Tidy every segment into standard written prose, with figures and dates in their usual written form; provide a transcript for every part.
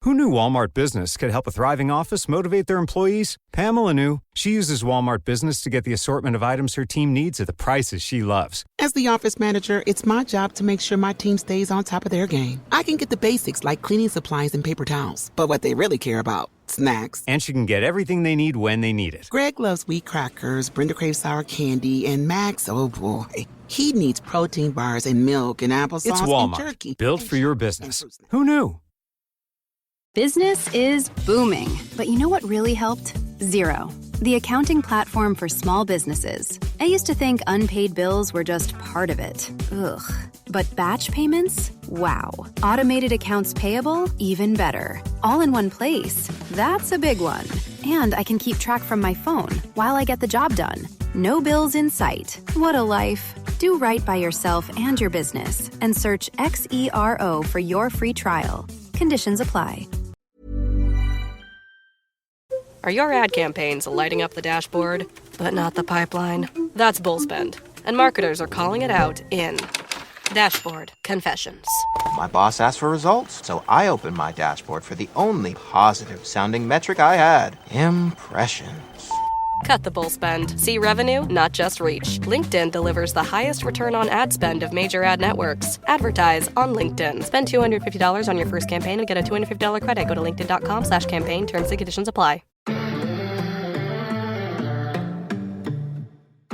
Who knew Walmart Business could help a thriving office motivate their employees? Pamela knew. She uses Walmart Business to get the assortment of items her team needs at the prices she loves. As the office manager, it's my job to make sure my team stays on top of their game. I can get the basics like cleaning supplies and paper towels, but what they really care about, snacks. And she can get everything they need when they need it. Greg loves wheat crackers, Brenda craves sour candy, and Max, oh boy, he needs protein bars and milk and applesauce It's Walmart, and jerky. built for your business. Who knew? Business is booming, but you know what really helped? Xero, the accounting platform for small businesses. I used to think unpaid bills were just part of it. Ugh. But batch payments? Wow. Automated accounts payable? Even better. All in one place. That's a big one. And I can keep track from my phone while I get the job done. No bills in sight. What a life. Do right by yourself and your business and search Xero for your free trial. Conditions apply. Are your ad campaigns lighting up the dashboard, but not the pipeline? That's bull spend, and marketers are calling it out in Dashboard Confessions. My boss asked for results, so I opened my dashboard for the only positive-sounding metric I had, impressions. Cut the bull spend. See revenue, not just reach. LinkedIn delivers the highest return on ad spend of major ad networks. Advertise on LinkedIn. Spend $250 on your first campaign and get a $250 credit. Go to linkedin.com/campaign. Terms and conditions apply.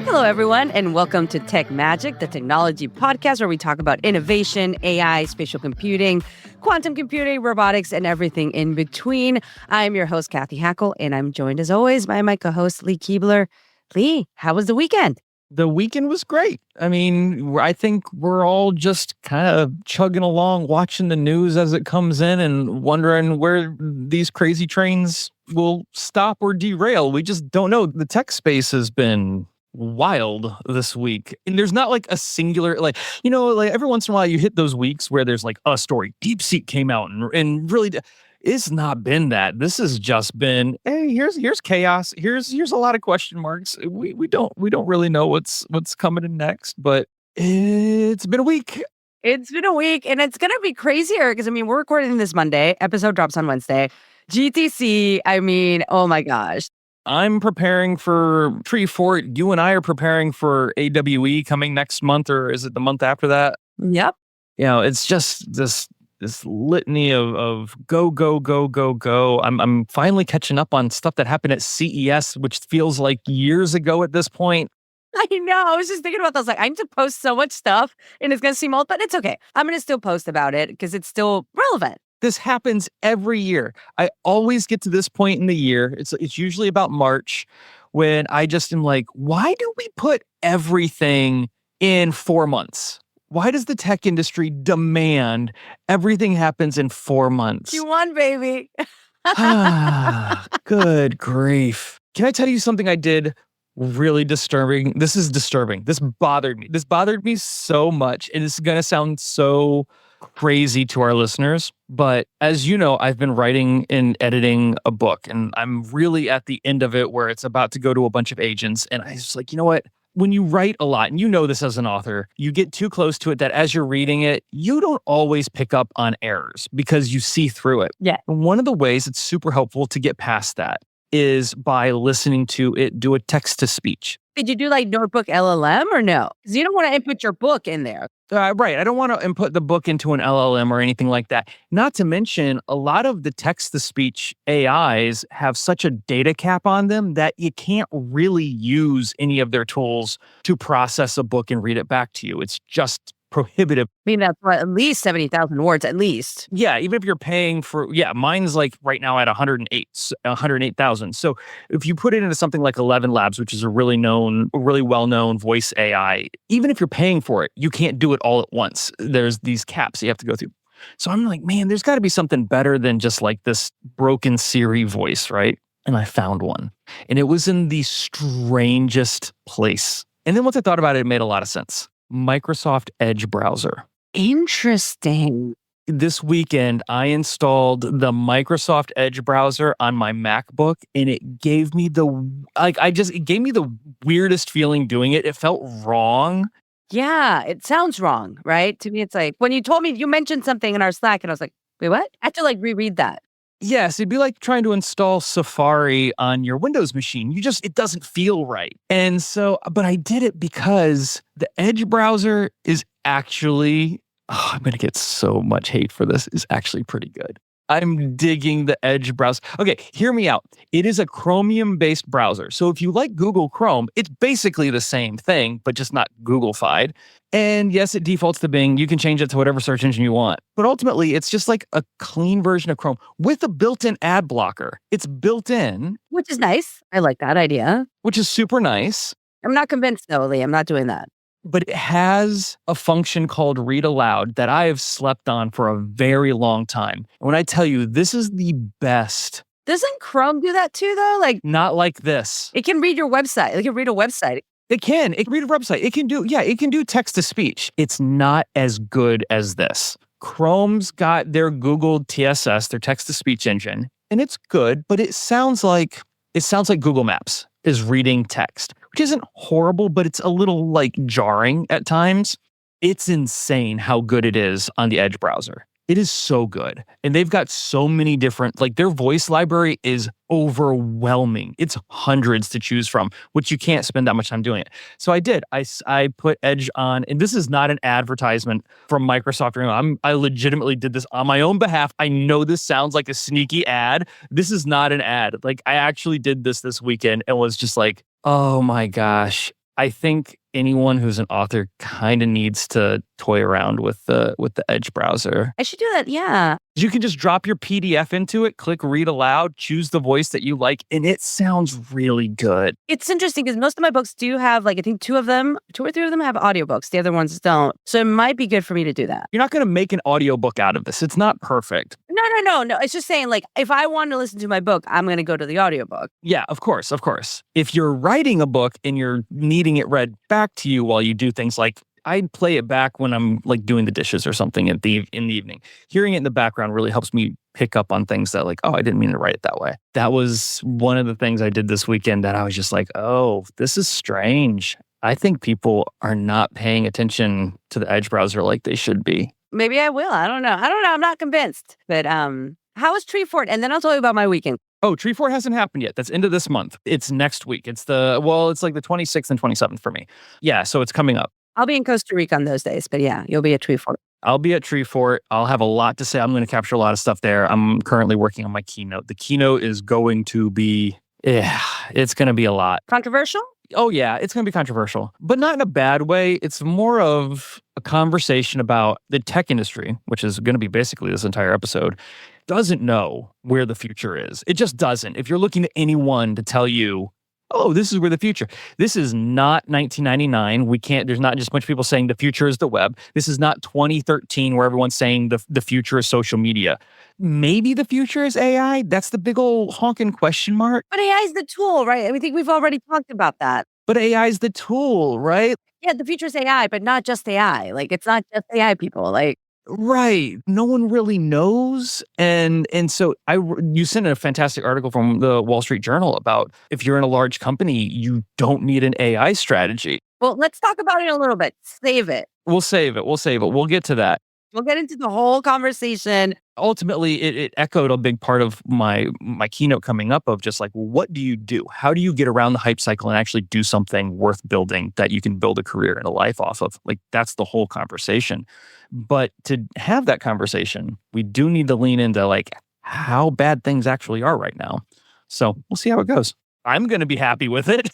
Hello, everyone, and welcome to Tech Magic, the technology podcast where we talk about innovation, AI, spatial computing, quantum computing, robotics, and everything in between. I'm your host, Cathy Hackl, and I'm joined, as always, by my co-host, Lee Kebler. Lee, how was the weekend? The weekend was great. I mean, I think we're all just kind of chugging along, watching the news as it comes in and wondering where these crazy trains will stop or derail. We just don't know. The tech space has been wild this week. And there's not like a singular, like every once in a while you hit those weeks where there's like a story. DeepSeek came out and really, it's not been that. This has just been, hey, here's chaos. Here's a lot of question marks. We don't really know what's coming in next, but it's been a week. It's been a week, and it's going to be crazier because, we're recording this Monday. Episode drops on Wednesday. GTC, oh my gosh. I'm preparing for Tree Fort. You and I are preparing for AWE coming next month, or is it the month after that? Yep. It's just this litany of go. I'm finally catching up on stuff that happened at CES, which feels like years ago at this point. I know. I was just thinking about those. I need to post so much stuff, and it's going to seem old, but it's okay. I'm going to still post about it because it's still relevant. This happens every year. I always get to this point in the year. It's usually about March when I just am like, why do we put everything in 4 months? Why does the tech industry demand everything happens in 4 months? Q1, baby. Good grief. Can I tell you something I did really disturbing? This is disturbing. This bothered me. This bothered me so much. And it's going to sound so crazy to our listeners, but as you know, I've been writing and editing a book, and I'm really at the end of it where it's about to go to a bunch of agents. And I was like, you know what? When you write a lot, and you know this as an author, you get too close to it that as you're reading it, you don't always pick up on errors because you see through it. Yeah. And one of the ways it's super helpful to get past that is by listening to it do a text to speech. Did you do like Notebook LLM or no? Because you don't want to input your book in there. Right. I don't want to input the book into an LLM or anything like that. Not to mention, a lot of the text-to-speech AIs have such a data cap on them that you can't really use any of their tools to process a book and read it back to you. It's just prohibitive. That's what, at least 70,000 words, at least. Yeah, even if you're paying for, mine's like right now at 108,000. So if you put it into something like 11 Labs, which is a really well-known voice AI, even if you're paying for it, you can't do it all at once. There's these caps you have to go through. So I'm like, man, there's got to be something better than just like this broken Siri voice, right? And I found one. And it was in the strangest place. And then once I thought about it, it made a lot of sense. Microsoft Edge browser. Interesting. This weekend, I installed the Microsoft Edge browser on my MacBook, and it gave me the weirdest feeling doing it. It felt wrong. Yeah, it sounds wrong, right? To me, it's like when you told me, you mentioned something in our Slack, and I was like, wait, what? I had to reread that. Yes, it'd be like trying to install Safari on your Windows machine. It doesn't feel right. And so, but I did it because the Edge browser is actually, I'm going to get so much hate for this, is actually pretty good. I'm digging the Edge browser. Okay, hear me out. It is a Chromium-based browser. So if you like Google Chrome, it's basically the same thing, but just not Google-fied. And yes, it defaults to Bing. You can change it to whatever search engine you want. But ultimately, it's just like a clean version of Chrome with a built-in ad blocker. It's built in. Which is nice. I like that idea. Which is super nice. I'm not convinced, though, Lee. I'm not doing that. But it has a function called read aloud that I have slept on for a very long time. And when I tell you, this is the best. Doesn't Chrome do that too, though? Like, not like this. It can read your website. It can read a website. It can read a website. It can do text to speech. It's not as good as this. Chrome's got their Google TSS, their text to speech engine, and it's good, but it sounds like Google Maps is reading text, which isn't horrible, but it's a little like jarring at times. It's insane how good it is on the Edge browser. It is so good. And they've got so many different, like their voice library is overwhelming. It's hundreds to choose from, which you can't spend that much time doing it. So I did. I put Edge on, and this is not an advertisement from Microsoft or anything. I legitimately did this on my own behalf. I know this sounds like a sneaky ad. This is not an ad. Like I actually did this weekend and was just like, oh my gosh. I think anyone who's an author kind of needs to toy around with the Edge browser. I should do that, yeah. You can just drop your PDF into it, click read aloud, choose the voice that you like, and it sounds really good. It's interesting because most of my books do have, like, I think two or three of them have audiobooks. The other ones don't. So it might be good for me to do that. You're not going to make an audiobook out of this. It's not perfect. No. It's just saying, like, if I want to listen to my book, I'm going to go to the audiobook. Yeah, of course. If you're writing a book and you're needing it read back to you while you do things like, I play it back when I'm like doing the dishes or something in the evening. Hearing it in the background really helps me pick up on things that like, oh, I didn't mean to write it that way. That was one of the things I did this weekend that I was just like, oh, this is strange. I think people are not paying attention to the Edge browser like they should be. Maybe I will. I don't know. I'm not convinced. But how is Tree Fort? And then I'll tell you about my weekend. Oh, Tree Fort hasn't happened yet. That's end of this month. It's next week. It's like the 26th and 27th for me. Yeah, so it's coming up. I'll be in Costa Rica on those days, but yeah, you'll be at Tree Fort. I'll be at Tree Fort. I'll have a lot to say. I'm going to capture a lot of stuff there. I'm currently working on my keynote. The keynote is going to be, it's going to be a lot. Controversial? Oh, yeah, it's going to be controversial, but not in a bad way. It's more of a conversation about the tech industry, which is going to be basically this entire episode, doesn't know where the future is. It just doesn't. If you're looking to anyone to tell you, oh, this is where the future. This is not 1999. There's not just a bunch of people saying the future is the web. This is not 2013 where everyone's saying the future is social media. Maybe the future is AI. That's the big old honking question mark. But AI is the tool, right? I think we've already talked about that. But AI is the tool, right? Yeah, the future is AI, but not just AI. Like, it's not just AI people. Like, right. No one really knows. And so you sent a fantastic article from the Wall Street Journal about if you're in a large company, you don't need an AI strategy. Well, let's talk about it a little bit. Save it. We'll save it. We'll get to that. We'll get into the whole conversation. Ultimately, it echoed a big part of my keynote coming up of just like, what do you do? How do you get around the hype cycle and actually do something worth building that you can build a career and a life off of? Like, that's the whole conversation. But to have that conversation, we do need to lean into like how bad things actually are right now. So we'll see how it goes. I'm going to be happy with it.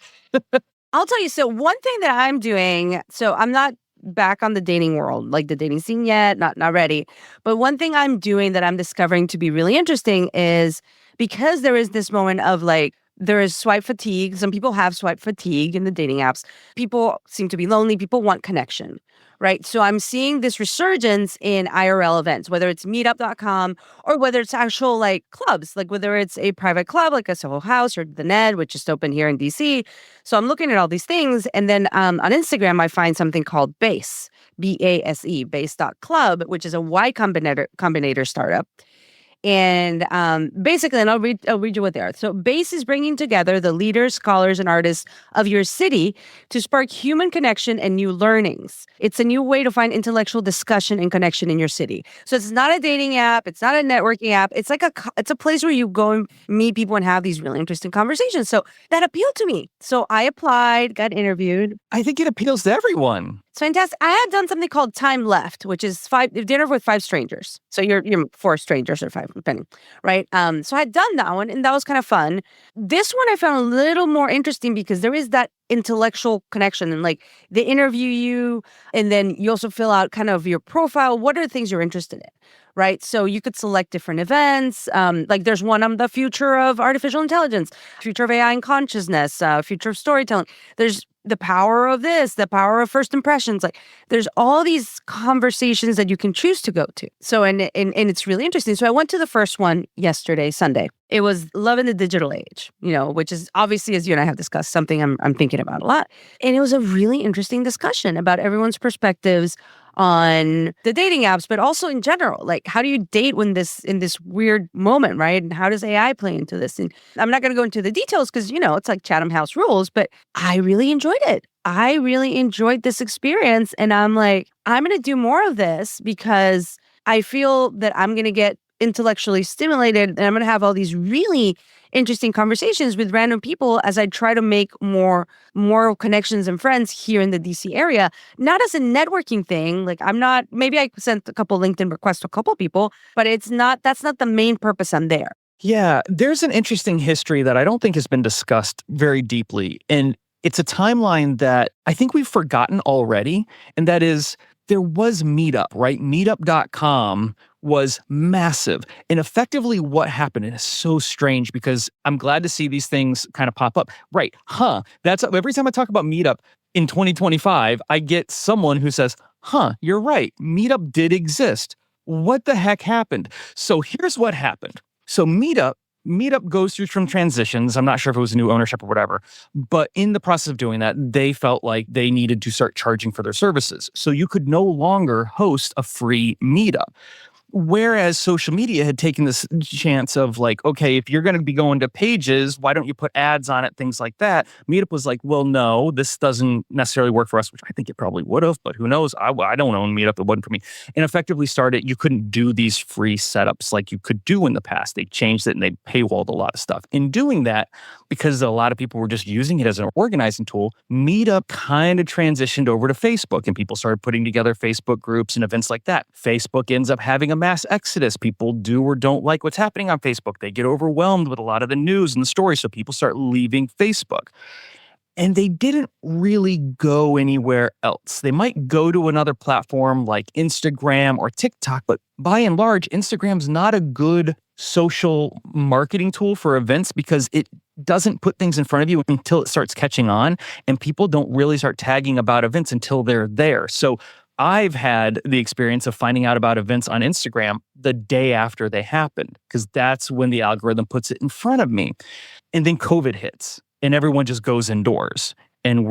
I'll tell you. So one thing that I'm doing, so I'm not back on the dating world, like the dating scene yet, not ready. But one thing I'm doing that I'm discovering to be really interesting is because there is this moment of like, there is swipe fatigue. Some people have swipe fatigue in the dating apps. People seem to be lonely. People want connection, right? So I'm seeing this resurgence in IRL events, whether it's meetup.com or whether it's actual like clubs, like whether it's a private club like a Soho House or the Ned, which just opened here in DC. So I'm looking at all these things. And then on Instagram, I find something called Base, BASE, Base.club, which is a Y Combinator startup. And basically, and I'll read you what they are. So Base is bringing together the leaders, scholars, and artists of your city to spark human connection and new learnings. It's a new way to find intellectual discussion and connection in your city. So it's not a dating app. It's not a networking app. It's like it's a place where you go and meet people and have these really interesting conversations. So that appealed to me. So I applied, got interviewed. I think it appeals to everyone. It's fantastic. I had done something called Time Left, which is dinner with 5 strangers. So you're 4 strangers or 5, depending, right? So I had done that one, and that was kind of fun. This one I found a little more interesting because there is that intellectual connection, and like they interview you, and then you also fill out kind of your profile. What are the things you're interested in, right? So you could select different events. Like there's one on the future of artificial intelligence, future of AI and consciousness, future of storytelling. There's the power of this, the power of first impressions. Like there's all these conversations that you can choose to go to. So, and it's really interesting. So I went to the first one yesterday, Sunday. It was Love in the Digital Age, which is obviously, as you and I have discussed, something I'm thinking about a lot. And it was a really interesting discussion about everyone's perspectives on the dating apps, but also in general, like how do you date in this weird moment, right? And how does AI play into this? And I'm not going to go into the details because, it's like Chatham House rules, but I really enjoyed it. I really enjoyed this experience. And I'm like, I'm going to do more of this because I feel that I'm going to get intellectually stimulated and I'm going to have all these really interesting conversations with random people as I try to make more connections and friends here in the DC area, not as a networking thing. Like maybe I sent a couple LinkedIn requests to a couple people, but that's not the main purpose I'm there. Yeah, there's an interesting history that I don't think has been discussed very deeply. And it's a timeline that I think we've forgotten already. And that is, there was Meetup, right? Meetup.com was massive. And effectively what happened, and it's so strange because I'm glad to see these things kind of pop up. Right. That's every time I talk about Meetup in 2025, I get someone who says, you're right. Meetup did exist. What the heck happened? So here's what happened. So Meetup goes through some transitions. I'm not sure if it was new ownership or whatever, but in the process of doing that, they felt like they needed to start charging for their services. So you could no longer host a free Meetup. Whereas social media had taken this chance of like, okay, if you're going to be going to pages, why don't you put ads on it, things like that. Meetup was like, well, no, this doesn't necessarily work for us, which I think it probably would have, but who knows? I don't own Meetup. It wasn't for me. And effectively started, you couldn't do these free setups like you could do in the past. They changed it and they paywalled a lot of stuff. In doing that, because a lot of people were just using it as an organizing tool, Meetup kind of transitioned over to Facebook and people started putting together Facebook groups and events like that. Facebook ends up having a mass exodus. People do or don't like what's happening on Facebook. They get overwhelmed with a lot of the news and the stories, so people start leaving Facebook. And they didn't really go anywhere else. They might go to another platform like Instagram or TikTok, but by and large, Instagram's not a good social marketing tool for events because it doesn't put things in front of you until it starts catching on, and people don't really start tagging about events until they're there. So I've had the experience of finding out about events on Instagram the day after they happened, because that's when the algorithm puts it in front of me. And then COVID hits and everyone just goes indoors. And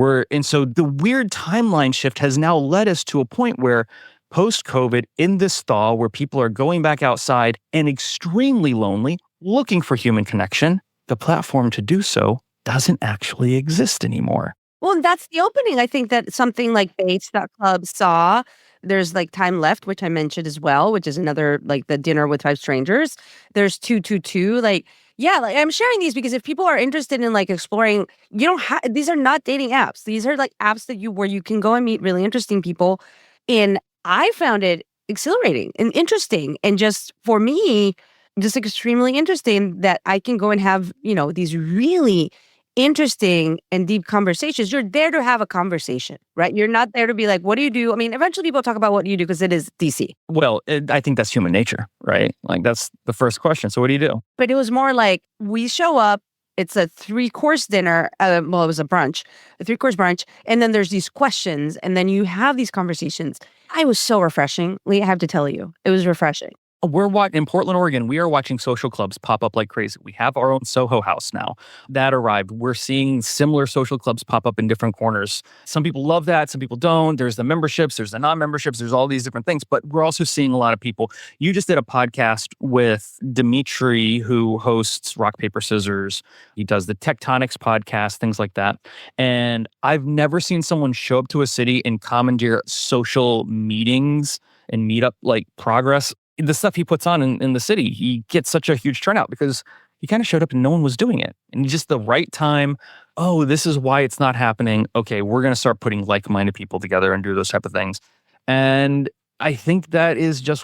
so the weird timeline shift has now led us to a point where post-COVID, in this thaw where people are going back outside and extremely lonely, looking for human connection, the platform to do so doesn't actually exist anymore. Well, and that's the opening. I think that something like Base.club saw. There's like Time Left, which I mentioned as well, which is another like the dinner with 5 strangers. There's 222. Like I'm sharing these because if people are interested in like exploring, these are not dating apps. These are like apps where you can go and meet really interesting people. And I found it exhilarating and interesting. And just for me, just extremely interesting that I can go and have, these really interesting and deep conversations. You're there to have a conversation, right? You're not there to be like, what do you do? I mean, eventually people talk about what you do because it is DC. Well, I think that's human nature, right? Like that's the first question. So what do you do? But it was more like we show up, it's a 3-course dinner. It was a 3-course brunch. And then there's these questions and then you have these conversations. It was so refreshing. Lee, I have to tell you, it was refreshing. In Portland, Oregon, we are watching social clubs pop up like crazy. We have our own Soho house now that arrived. We're seeing similar social clubs pop up in different corners. Some people love that. Some people don't. There's the memberships. There's the non-memberships. There's all these different things. But we're also seeing a lot of people. You just did a podcast with Dimitri, who hosts Rock, Paper, Scissors. He does the Tectonics podcast, things like that. And I've never seen someone show up to a city and commandeer social meetings and meet up like progress. The stuff he puts on in the city, he gets such a huge turnout because he kind of showed up and no one was doing it. And just the right time, oh, this is why it's not happening. Okay, we're going to start putting like-minded people together and do those type of things. And I think that is just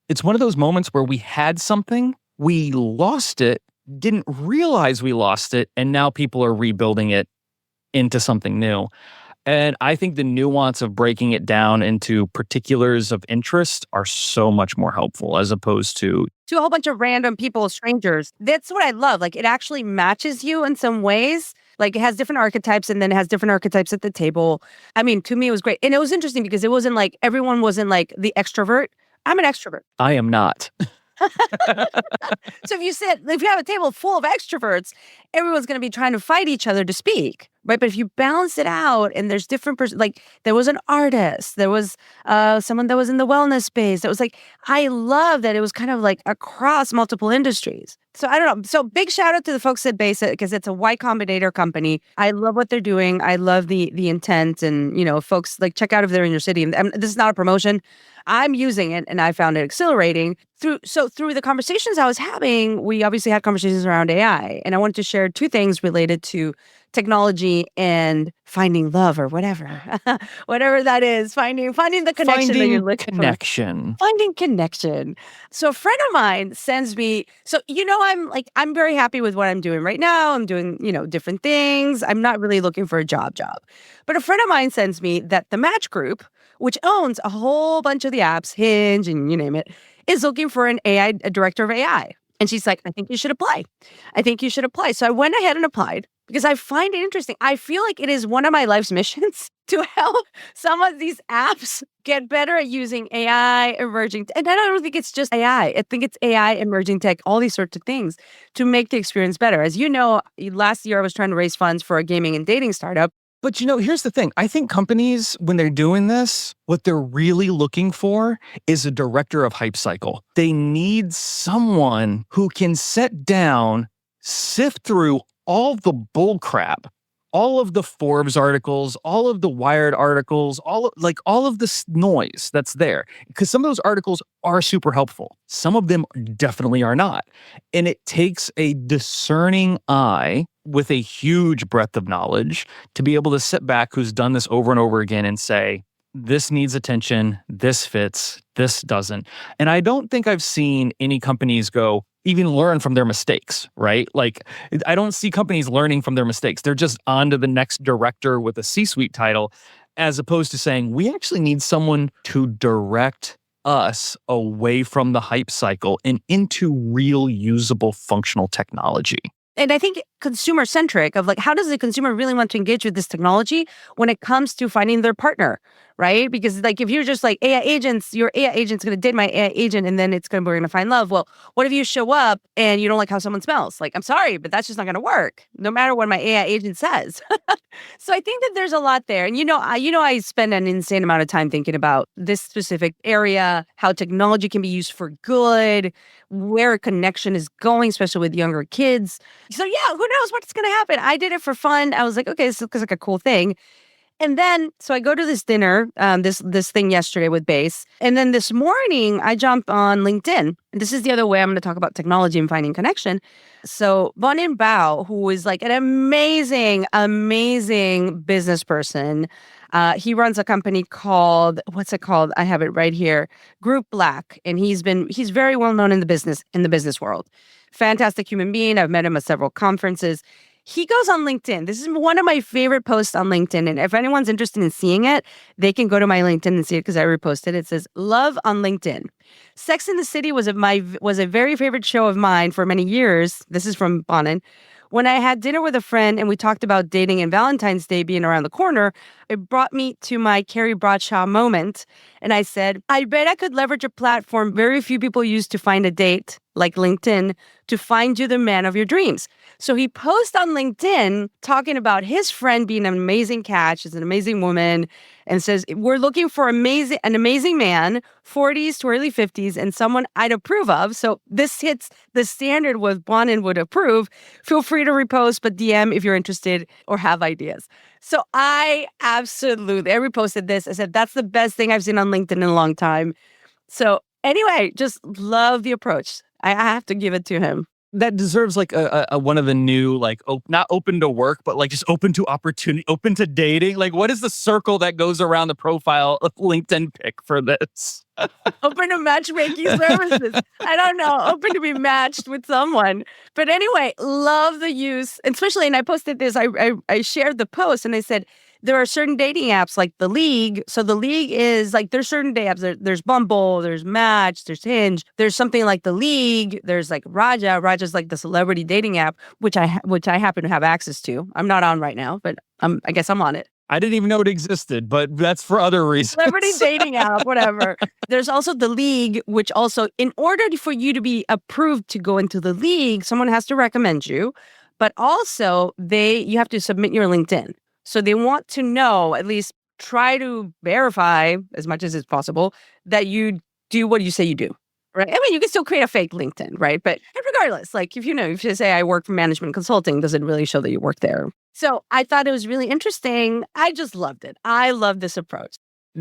it's one of those moments where we had something, we lost it, didn't realize we lost it, and now people are rebuilding it into something new. And I think the nuance of breaking it down into particulars of interest are so much more helpful as opposed to a whole bunch of random people, strangers. That's what I love. Like, it actually matches you in some ways. Like, it has different archetypes and then it has different archetypes at the table. I mean, to me, it was great. And it was interesting because it wasn't like everyone wasn't like the extrovert. I'm an extrovert. I am not. So if you have a table full of extroverts, everyone's going to be trying to fight each other to speak, right? But if you balance it out and there's different like there was an artist, there was someone that was in the wellness space. That was like, I love that it was kind of like across multiple industries. So I don't know. So big shout out to the folks at Base because it's a Y Combinator company. I love what they're doing. I love the intent, and folks, like, check out if they're in your city. And this is not a promotion. I'm using it and I found it exhilarating. Through the conversations I was having, we obviously had conversations around AI, and I wanted to share two things related to technology and finding love or whatever, whatever that is, finding the connection that you're looking for. Finding connection. So a friend of mine sends me, I'm very happy with what I'm doing right now. I'm doing, different things. I'm not really looking for a job. But a friend of mine sends me that the Match Group, which owns a whole bunch of the apps, Hinge and you name it, is looking for a director of AI. And she's like, I think you should apply. So I went ahead and applied because I find it interesting. I feel like it is one of my life's missions to help some of these apps get better at using AI, emerging. And I don't think it's just AI. I think it's AI, emerging tech, all these sorts of things to make the experience better. As you know, last year I was trying to raise funds for a gaming and dating startup. But here's the thing. I think companies, when they're doing this, what they're really looking for is a director of hype cycle. They need someone who can sit down, sift through all the bull crap, all of the Forbes articles, all of the Wired articles, all of this noise that's there. Because some of those articles are super helpful. Some of them definitely are not. And it takes a discerning eye with a huge breadth of knowledge to be able to sit back, who's done this over and over again, and say, this needs attention, this fits, this doesn't. And I don't think I've seen any companies even learn from their mistakes, right? Like, I don't see companies learning from their mistakes. They're just on to the next director with a C-suite title, as opposed to saying, we actually need someone to direct us away from the hype cycle and into real usable functional technology. And I think consumer-centric of like, how does the consumer really want to engage with this technology when it comes to finding their partner, right? Because like, if you're just like AI agents, your AI agent's going to date my AI agent and then we're going to find love. Well, what if you show up and you don't like how someone smells? Like, I'm sorry, but that's just not going to work, no matter what my AI agent says. So I think that there's a lot there. And I spend an insane amount of time thinking about this specific area, how technology can be used for good, where connection is going, especially with younger kids. So yeah, who knows what's going to happen? I did it for fun. I was like, okay, this looks like a cool thing. And then, so I go to this dinner, this thing yesterday with Base. And then this morning, I jump on LinkedIn. And this is the other way I'm going to talk about technology and finding connection. So Bonin Bao, who is like an amazing, amazing business person. He runs a company called, what's it called? I have it right here, Group Black. And he's very well known in the business world. Fantastic human being. I've met him at several conferences. He goes on LinkedIn. This is one of my favorite posts on LinkedIn. And if anyone's interested in seeing it, they can go to my LinkedIn and see it because I reposted it. It says, "Love on LinkedIn. Sex and the City was a very favorite show of mine for many years." This is from Bonin. when I had dinner with a friend and we talked about dating and Valentine's Day being around the corner, it brought me to my Carrie Bradshaw moment. And I said, I bet I could leverage a platform very few people use to find a date, like LinkedIn, to find you the man of your dreams. So he posts on LinkedIn talking about his friend being an amazing catch, is an amazing woman, and says, we're looking for an amazing man, 40s to early 50s, and someone I'd approve of. So this hits the standard what Bonin would approve. Feel free to repost, but DM if you're interested or have ideas. So I reposted this. I said, that's the best thing I've seen on LinkedIn in a long time. So anyway, just love the approach. I have to give it to him. That deserves like a one of the new, like, not open to work, but like just open to opportunity, open to dating. Like, what is the circle that goes around the profile of LinkedIn pick for this? Open to matchmaking services. I don't know. Open to be matched with someone. But anyway, love the use, especially, and I posted this, I shared the post and I said, there are certain dating apps like The League. So The League is like, there's certain dating apps. There's Bumble, there's Match, there's Hinge. There's something like The League. There's like Raja. Raja's like the celebrity dating app, which I happen to have access to. I'm not on right now, but I guess I'm on it. I didn't even know it existed, but that's for other reasons. Celebrity dating app, whatever. There's also The League, which also, in order for you to be approved to go into The League, someone has to recommend you, but also you have to submit your LinkedIn. So they want to know, at least try to verify as much as it's possible, that you do what you say you do, right? I mean, you can still create a fake LinkedIn, right? But regardless, like if you say I work for management consulting, does it really show that you work there? So I thought it was really interesting. I just loved it. I love this approach.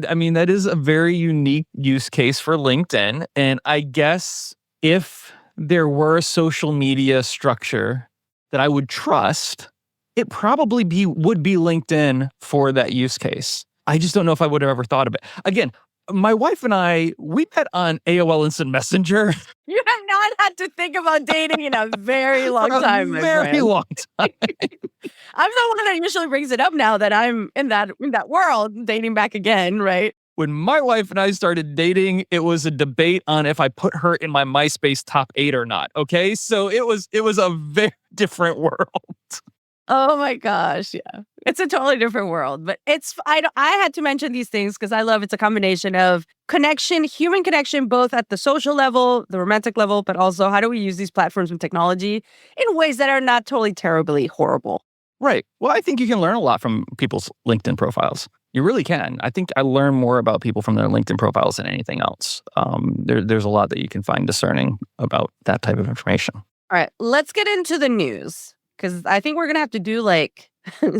I mean, that is a very unique use case for LinkedIn. And I guess if there were a social media structure that I would trust, it probably would be LinkedIn for that use case. I just don't know if I would have ever thought of it. Again, my wife and we met on AOL Instant Messenger. You have not had to think about dating in a very long time, my friend. Very long time. I'm the one that usually brings it up now that I'm in that world, dating back again, right? When my wife and I started dating, it was a debate on if I put her in my MySpace top 8 or not. Okay, so it was a very different world. Oh my gosh, yeah. It's a totally different world, but I had to mention these things because I love it's a combination of connection, human connection, both at the social level, the romantic level, but also how do we use these platforms and technology in ways that are not totally terribly horrible. Right. Well, I think you can learn a lot from people's LinkedIn profiles. You really can. I think I learn more about people from their LinkedIn profiles than anything else. There's a lot that you can find discerning about that type of information. All right, let's get into the news. Because I think we're going to have to do like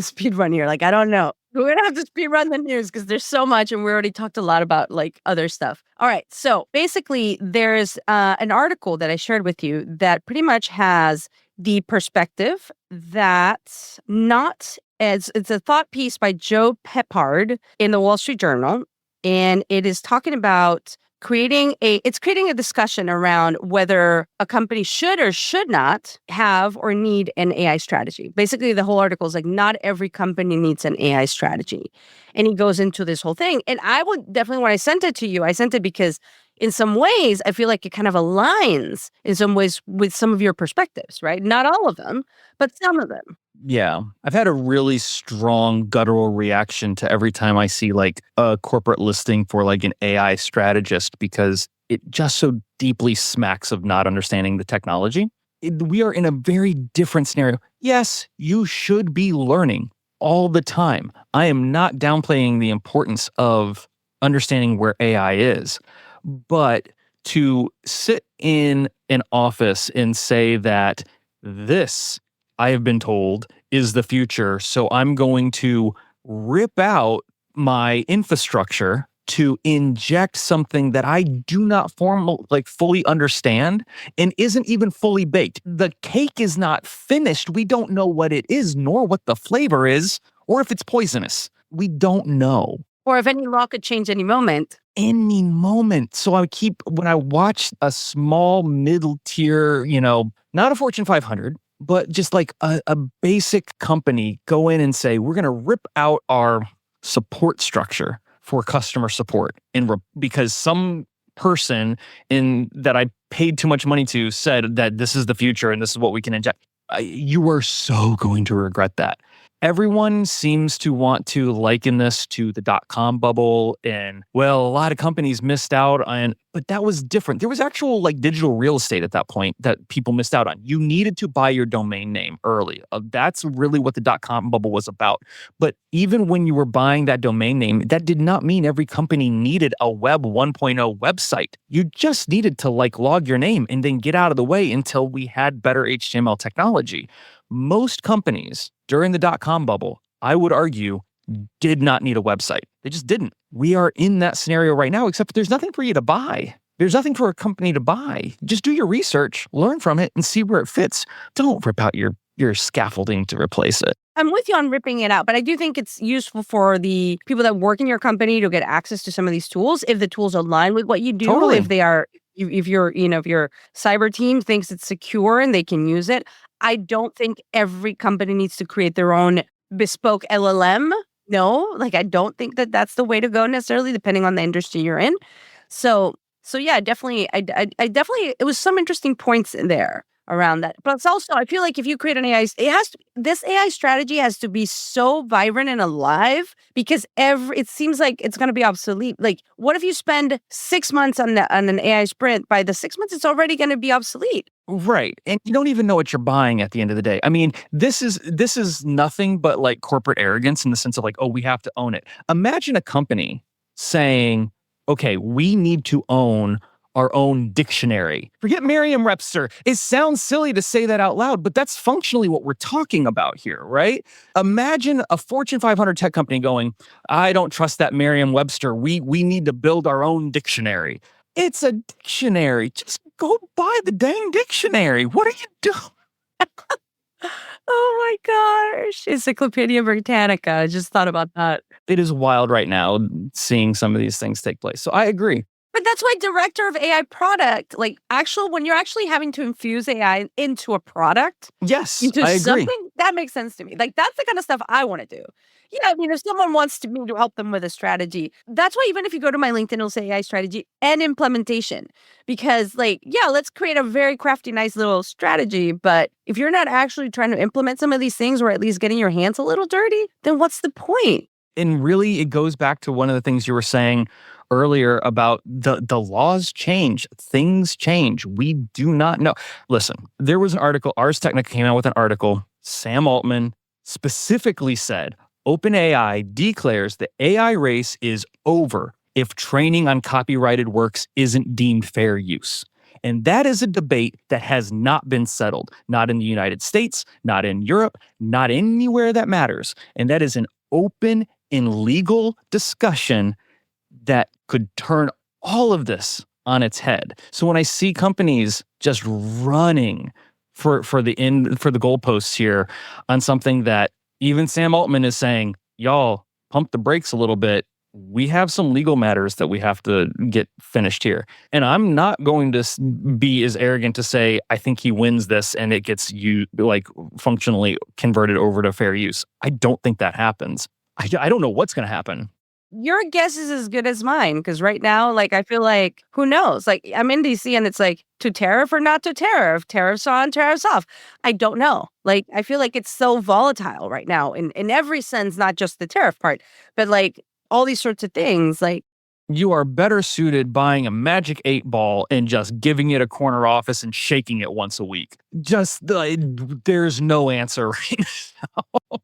speed run here. Like, I don't know. We're going to have to speed run the news because there's so much and we already talked a lot about like other stuff. All right. So basically there's an article that I shared with you that pretty much has the perspective that it's a thought piece by Joe Peppard in the Wall Street Journal. And it is talking about creating a discussion around whether a company should or should not have or need an AI strategy. Basically, the whole article is like, not every company needs an AI strategy. And he goes into this whole thing. And I would definitely, when I sent it to you, I sent it because in some ways, I feel like it kind of aligns in some ways with some of your perspectives, right? Not all of them, but some of them. Yeah. I've had a really strong guttural reaction to every time I see like a corporate listing for like an AI strategist because it just so deeply smacks of not understanding the technology. We are in a very different scenario. Yes, you should be learning all the time. I am not downplaying the importance of understanding where AI is, but to sit in an office and say that this, I have been told, is the future. So I'm going to rip out my infrastructure to inject something that I do not fully understand and isn't even fully baked. The cake is not finished. We don't know what it is, nor what the flavor is, or if it's poisonous. We don't know. Or if any law could change any moment. Any moment. So when I watch a small middle tier, not a Fortune 500, but just like a basic company go in and say, we're going to rip out our support structure for customer support because some person that I paid too much money to said that this is the future and this is what we can inject. You are so going to regret that. Everyone seems to want to liken this to the dot-com bubble, and well, a lot of companies missed out on, but that was different. There was actual like digital real estate at that point that people missed out on. You needed to buy your domain name early. That's really what the dot-com bubble was about. But even when you were buying that domain name, that did not mean every company needed a Web 1.0 website. You just needed to like log your name and then get out of the way until we had better HTML technology. Most companies during the dot-com bubble, I would argue, did not need a website. They just didn't. We are in that scenario right now, except there's nothing for you to buy. There's nothing for a company to buy. Just do your research, learn from it, and see where it fits. Don't rip out your scaffolding to replace it. I'm with you on ripping it out, but I do think it's useful for the people that work in your company to get access to some of these tools if the tools align with what you do. Totally. If they are, if your cyber team thinks it's secure and they can use it. I don't think every company needs to create their own bespoke LLM. No, like I don't think that that's the way to go necessarily, depending on the industry you're in. So yeah, definitely, I definitely, it was some interesting points in there around that. But it's also, I feel like if you create an AI, this AI strategy has to be so vibrant and alive because it seems like it's going to be obsolete. Like, what if you spend 6 months on an AI sprint? By the 6 months, it's already going to be obsolete. Right. And you don't even know what you're buying at the end of the day. I mean, this is nothing but like corporate arrogance in the sense of like, oh, we have to own it. Imagine a company saying, okay, we need to own our own dictionary. Forget Merriam-Webster. It sounds silly to say that out loud, but that's functionally what we're talking about here, right? Imagine a Fortune 500 tech company going, I don't trust that Merriam-Webster. We need to build our own dictionary. It's a dictionary. Just go buy the dang dictionary. What are you doing? Oh my gosh. Encyclopedia Britannica. I just thought about that. It is wild right now seeing some of these things take place. So I agree. But that's why director of AI product, like when you're actually having to infuse AI into a product, yes, into I agree. something, that makes sense to me. Like that's the kind of stuff I want to do. Yeah, I mean, if someone wants me to help them with a strategy, that's why even if you go to my LinkedIn, it'll say AI strategy and implementation. Because let's create a very crafty, nice little strategy. But if you're not actually trying to implement some of these things or at least getting your hands a little dirty, then what's the point? And really, it goes back to one of the things you were saying earlier about the laws change, things change. We do not know. Listen, there was an article, Ars Technica came out with an article. Sam Altman specifically said, OpenAI declares the AI race is over if training on copyrighted works isn't deemed fair use. And that is a debate that has not been settled, not in the United States, not in Europe, not anywhere that matters. And that is an open and legal discussion that could turn all of this on its head. So when I see companies just running for the goalposts here on something that even Sam Altman is saying, y'all, pump the brakes a little bit. We have some legal matters that we have to get finished here. And I'm not going to be as arrogant to say, I think he wins this and it gets functionally converted over to fair use. I don't think that happens. I don't know what's going to happen. Your guess is as good as mine because right now, I feel like, who knows? I'm in DC and it's to tariff or not to tariff, tariffs on, tariffs off. I don't know. I feel like it's so volatile right now in every sense, not just the tariff part, but all these sorts of things. You are better suited buying a magic 8-ball and just giving it a corner office and shaking it once a week. There's no answer right now.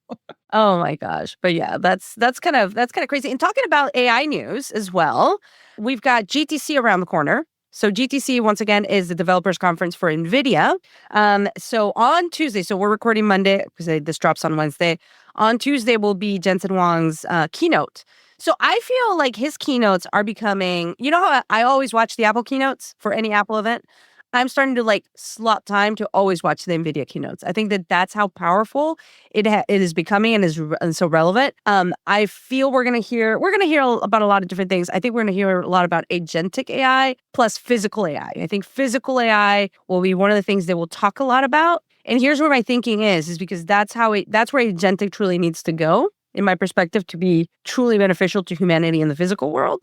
Oh my gosh. But yeah, that's kind of crazy. And talking about AI news as well, we've got GTC around the corner. So GTC, once again, is the developers conference for NVIDIA. So on Tuesday, so we're recording Monday because this drops on Wednesday. On Tuesday will be Jensen Huang's keynote. So I feel like his keynotes are becoming, you know how I always watch the Apple keynotes for any Apple event? I'm starting to slot time to always watch the NVIDIA keynotes. I think that's how powerful it is becoming and is so relevant. I feel we're going to hear about a lot of different things. I think we're going to hear a lot about agentic AI plus physical AI. I think physical AI will be one of the things they will talk a lot about. And here's where my thinking is because that's where agentic truly needs to go, in my perspective, to be truly beneficial to humanity in the physical world.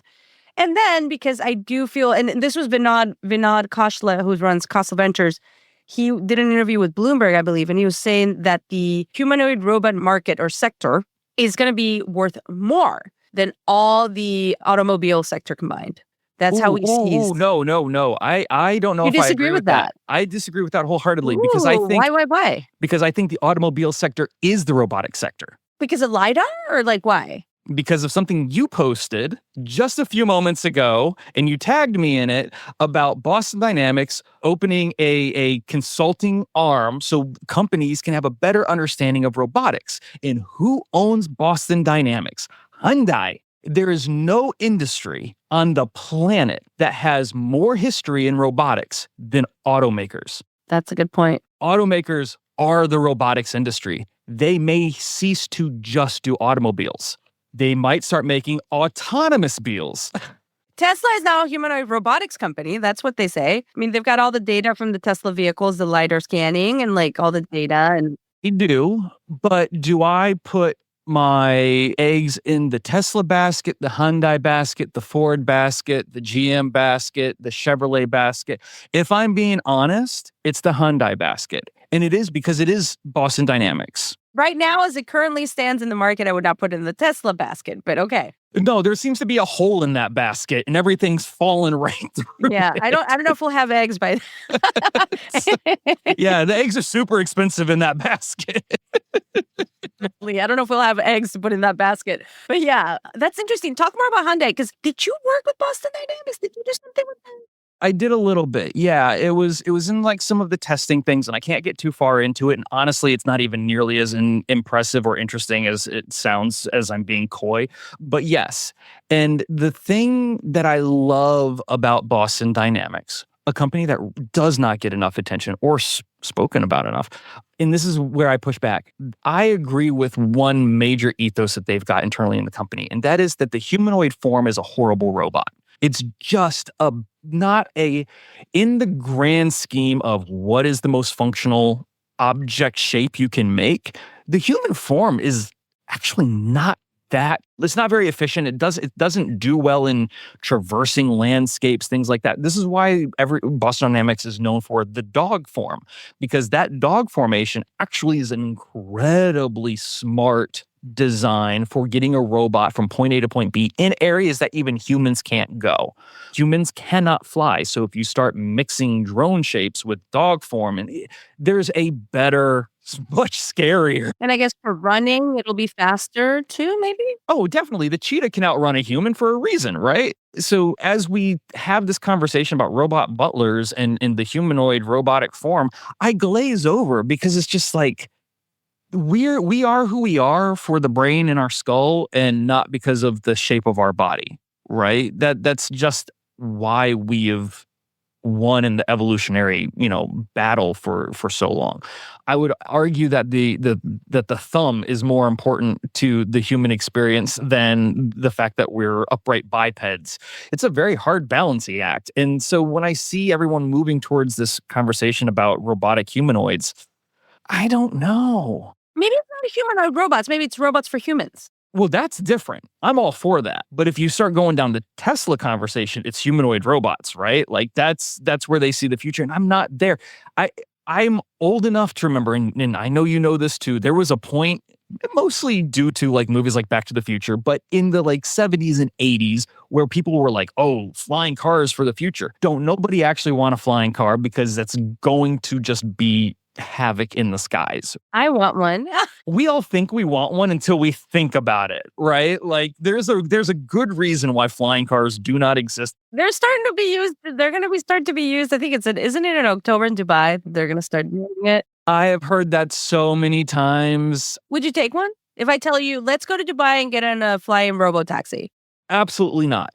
And then because I do feel, and this was Vinod Khosla, who runs Khosla Ventures, he did an interview with Bloomberg, I believe, and he was saying that the humanoid robot market or sector is going to be worth more than all the automobile sector combined. That's how he sees. No. I don't know You if I disagree agree with with that. that? I disagree with that wholeheartedly because I Ooh, think why? because I think the automobile sector is the robotic sector. Because of LiDAR or like why? Because of something you posted just a few moments ago, and you tagged me in it about Boston Dynamics opening a consulting arm so companies can have a better understanding of robotics. And who owns Boston Dynamics? Hyundai. There is no industry on the planet that has more history in robotics than automakers. That's a good point. Automakers are the robotics industry. They may cease to just do automobiles. They might start making autonomous beals. Tesla is now a humanoid robotics company. That's what they say. I mean, they've got all the data from the Tesla vehicles, the LiDAR scanning, and like all the data. And They do, but do I put my eggs in the Tesla basket, the Hyundai basket, the Ford basket, the GM basket, the Chevrolet basket? If I'm being honest, it's the Hyundai basket. And it is because it is Boston Dynamics. right now, as it currently stands in the market, I would not put it in the Tesla basket, but okay. No, there seems to be a hole in that basket and everything's fallen right through. Yeah, I don't know if we'll have eggs by Yeah, the eggs are super expensive in that basket. I don't know if we'll have eggs to put in that basket. But yeah, that's interesting. Talk more about Hyundai, because did you work with Boston Dynamics? Did you do something with them? I did a little bit. Yeah, it was in like some of the testing things, and I can't get too far into it. And honestly, it's not even nearly as impressive or interesting as it sounds as I'm being coy. But yes, and the thing that I love about Boston Dynamics, a company that does not get enough attention or spoken about enough, and this is where I push back. I agree with one major ethos that they've got internally in the company, and that is that the humanoid form is a horrible robot. It's just not in the grand scheme of what is the most functional object shape you can make, the human form is actually not that, it's not very efficient. It doesn't do well in traversing landscapes, things like that. This is why Boston Dynamics is known for the dog form, because that dog formation actually is an incredibly smart design for getting a robot from point A to point B in areas that even humans can't go. Humans cannot fly. So if you start mixing drone shapes with dog form, and there's a better, much scarier. And I guess for running, it'll be faster too, maybe? Oh, definitely. The cheetah can outrun a human for a reason, right? So as we have this conversation about robot butlers and the humanoid robotic form, I glaze over because it's just like, we are who we are for the brain in our skull and not because of the shape of our body, right? That's just why we have won in the evolutionary, battle for so long. I would argue that the thumb is more important to the human experience than the fact that we're upright bipeds. It's a very hard balancing act. And so when I see everyone moving towards this conversation about robotic humanoids, I don't know. Maybe it's not humanoid robots. Maybe it's robots for humans. Well, that's different. I'm all for that. But if you start going down the Tesla conversation, it's humanoid robots, right? Like that's where they see the future. And I'm not there. I'm old enough to remember, and I know you know this too, there was a point, mostly due to like movies like Back to the Future, but in the like 70s and 80s where people were like, oh, flying cars for the future. Don't nobody actually want a flying car because that's going to just be havoc in the skies. I want one. We all think we want one until we think about it, right? Like there's a good reason why flying cars do not exist. They're starting to be used. They're going to start to be used. I think isn't it in October in Dubai? They're going to start using it. I have heard that so many times. Would you take one? If I tell you, let's go to Dubai and get in a flying robo-taxi. Absolutely not.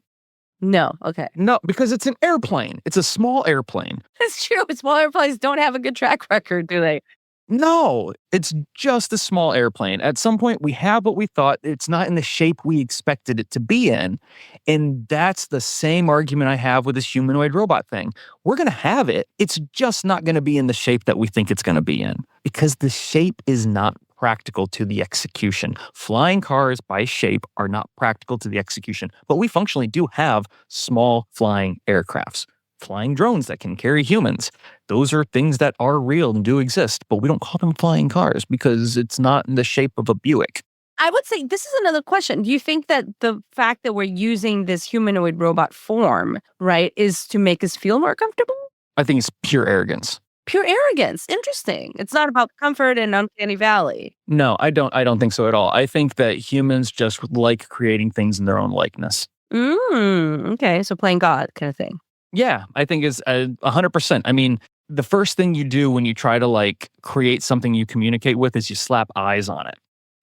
No. Okay. No, because it's an airplane. It's a small airplane. That's true. But small airplanes don't have a good track record, do they? No, it's just a small airplane. At some point, we have what we thought. It's not in the shape we expected it to be in. And that's the same argument I have with this humanoid robot thing. We're going to have it. It's just not going to be in the shape that we think it's going to be in, because the shape is not practical to the execution. Flying cars by shape are not practical to the execution, but we functionally do have small flying aircrafts. flying drones that can carry humans. Those are things that are real and do exist, but we don't call them flying cars because it's not in the shape of a Buick. I would say this is another question. Do you think that the fact that we're using this humanoid robot form, right, is to make us feel more comfortable? I think it's pure arrogance. Pure arrogance. Interesting. It's not about comfort and uncanny valley. No, I don't think so at all. I think that humans just like creating things in their own likeness. Okay. So playing God kind of thing. Yeah, I think it's 100%. I mean, the first thing you do when you try to like create something you communicate with is you slap eyes on it.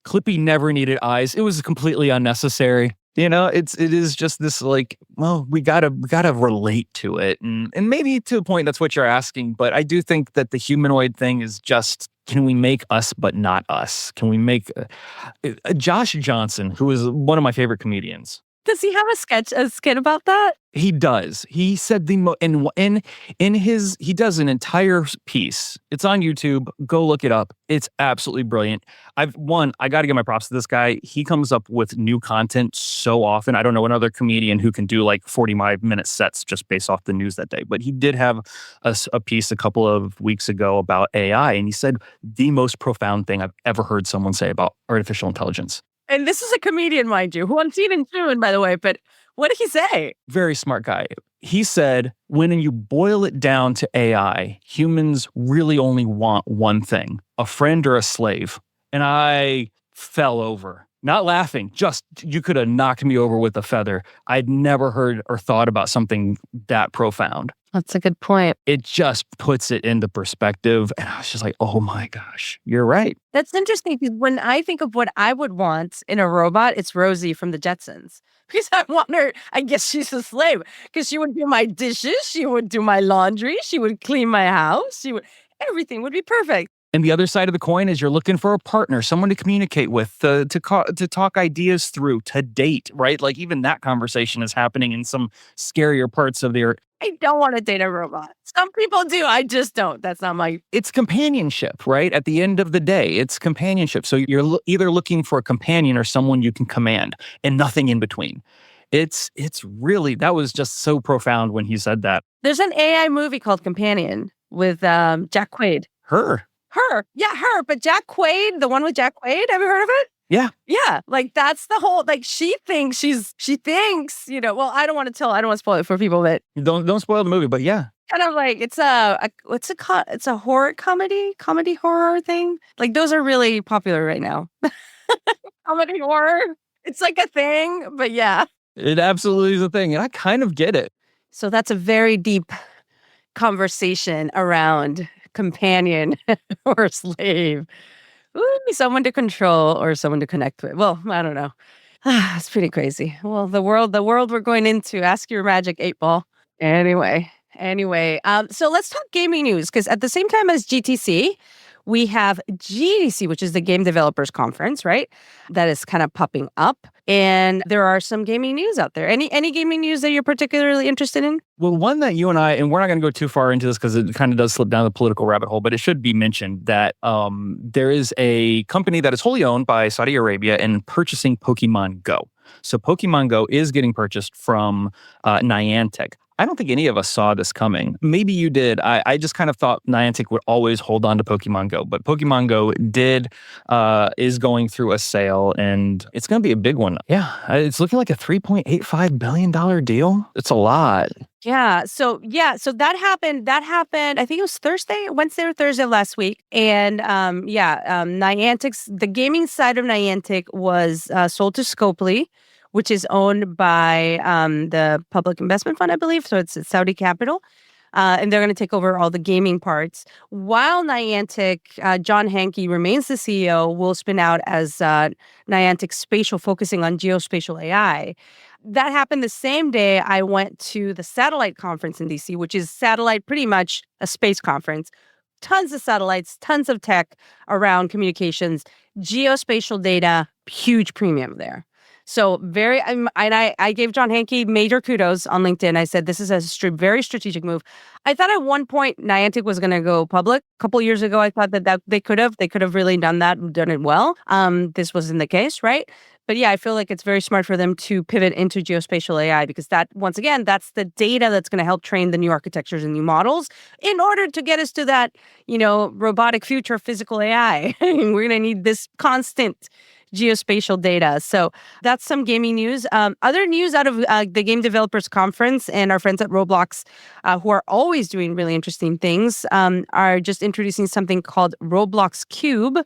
Clippy never needed eyes. It was completely unnecessary. You know, it is just this like, well, we gotta relate to it, and maybe to a point that's what you're asking. But I do think that the humanoid thing is just, can we make us but not us? Can we make Josh Johnson, who is one of my favorite comedians? Does he have a skit about that? He does. He said he does an entire piece. It's on YouTube. Go look it up. It's absolutely brilliant. I got to give my props to this guy. He comes up with new content so often. I don't know another comedian who can do like 45-minute sets just based off the news that day. But he did have a piece a couple of weeks ago about AI, and he said the most profound thing I've ever heard someone say about artificial intelligence. And this is a comedian, mind you, who I'm seeing in June, by the way. But what did he say? Very smart guy. He said, when you boil it down to AI, humans really only want one thing, a friend or a slave. And I fell over. Not laughing, just you could have knocked me over with a feather. I'd never heard or thought about something that profound. That's a good point. It just puts it into perspective. And I was just like, oh my gosh, you're right. That's interesting because when I think of what I would want in a robot, it's Rosie from the Jetsons. Because I want her, I guess she's a slave. Because she would do my dishes, she would do my laundry, she would clean my house, everything would be perfect. And the other side of the coin is you're looking for a partner, someone to communicate with, to talk ideas through, to date, right? Like even that conversation is happening in some scarier parts of their... I don't want to date a robot. Some people do. I just don't. That's not my... It's companionship, right? At the end of the day, it's companionship. So you're either looking for a companion or someone you can command and nothing in between. It's really, that was just so profound when he said that. There's an AI movie called Companion with Jack Quaid. Her. Yeah, her. But Jack Quaid, the one with Jack Quaid, have you heard of it? Yeah. Yeah. Like that's the whole, like she thinks, well, I don't want to spoil it for people, but. Don't spoil the movie, but yeah. Kind of like, it's a horror comedy horror thing. Like those are really popular right now. Comedy horror. It's like a thing, but yeah. It absolutely is a thing. And I kind of get it. So that's a very deep conversation around companion or slave. Ooh, someone to control or someone to connect with. Well, I don't know. It's pretty crazy. Well, the world we're going into, ask your magic 8-ball. Anyway, so let's talk gaming news, because at the same time as GTC, we have GDC, which is the Game Developers Conference, right? That is kind of popping up. And there are some gaming news out there. Any gaming news that you're particularly interested in? Well, one that you and I, and we're not going to go too far into this because it kind of does slip down the political rabbit hole, but it should be mentioned that there is a company that is wholly owned by Saudi Arabia and purchasing Pokemon Go. So Pokemon Go is getting purchased from Niantic. I don't think any of us saw this coming. Maybe you did. I just kind of thought Niantic would always hold on to Pokemon Go, but Pokemon Go is going through a sale, and it's going to be a big one. Yeah, it's looking like a $3.85 billion deal. It's a lot. Yeah. So that happened. I think it was Wednesday or Thursday of last week. And Niantic's, the gaming side of Niantic was sold to Scopely, which is owned by the Public Investment Fund, I believe. So it's Saudi capital. And they're going to take over all the gaming parts. While Niantic, John Hanke remains the CEO, will spin out as Niantic Spatial, focusing on geospatial AI. That happened the same day I went to the satellite conference in DC, which is satellite, pretty much a space conference. Tons of satellites, tons of tech around communications, geospatial data, huge premium there. So I gave John Hanke major kudos on LinkedIn. I said, this is a very strategic move. I thought at one point Niantic was going to go public. A couple years ago, I thought that they could have really done that, done it well. This wasn't the case, right? But yeah, I feel like it's very smart for them to pivot into geospatial AI because that, once again, that's the data that's going to help train the new architectures and new models in order to get us to that, robotic future of physical AI. We're going to need this constant geospatial data. So that's some gaming news. Other news out of the Game Developers Conference and our friends at Roblox, who are always doing really interesting things, are just introducing something called Roblox Cube,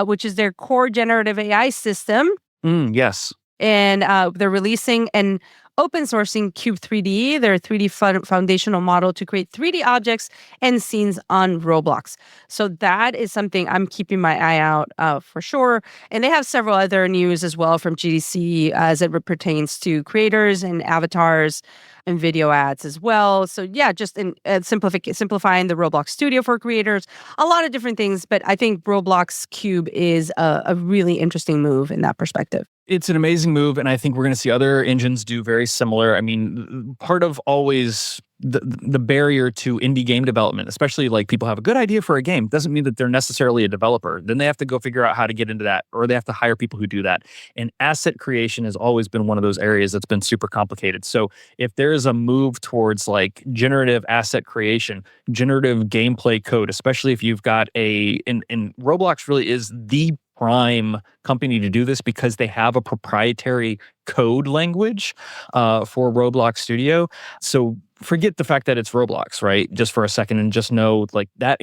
which is their core generative AI system. Yes. And they're releasing an open sourcing Cube 3D, their 3D foundational model to create 3D objects and scenes on Roblox. So that is something I'm keeping my eye out for sure. And they have several other news as well from GDC as it pertains to creators and avatars and video ads as well. So yeah, just in simplifying the Roblox Studio for creators, a lot of different things. But I think Roblox Cube is a really interesting move in that perspective. It's an amazing move, and I think we're going to see other engines do very similar. I mean, part of always the barrier to indie game development, especially like people have a good idea for a game, doesn't mean that they're necessarily a developer. Then they have to go figure out how to get into that, or they have to hire people who do that. And asset creation has always been one of those areas that's been super complicated. So if there is a move towards like generative asset creation, generative gameplay code, especially if you've got and Roblox really is the prime company to do this because they have a proprietary code language for Roblox Studio. So forget the fact that it's Roblox, right? Just for a second, and just know like that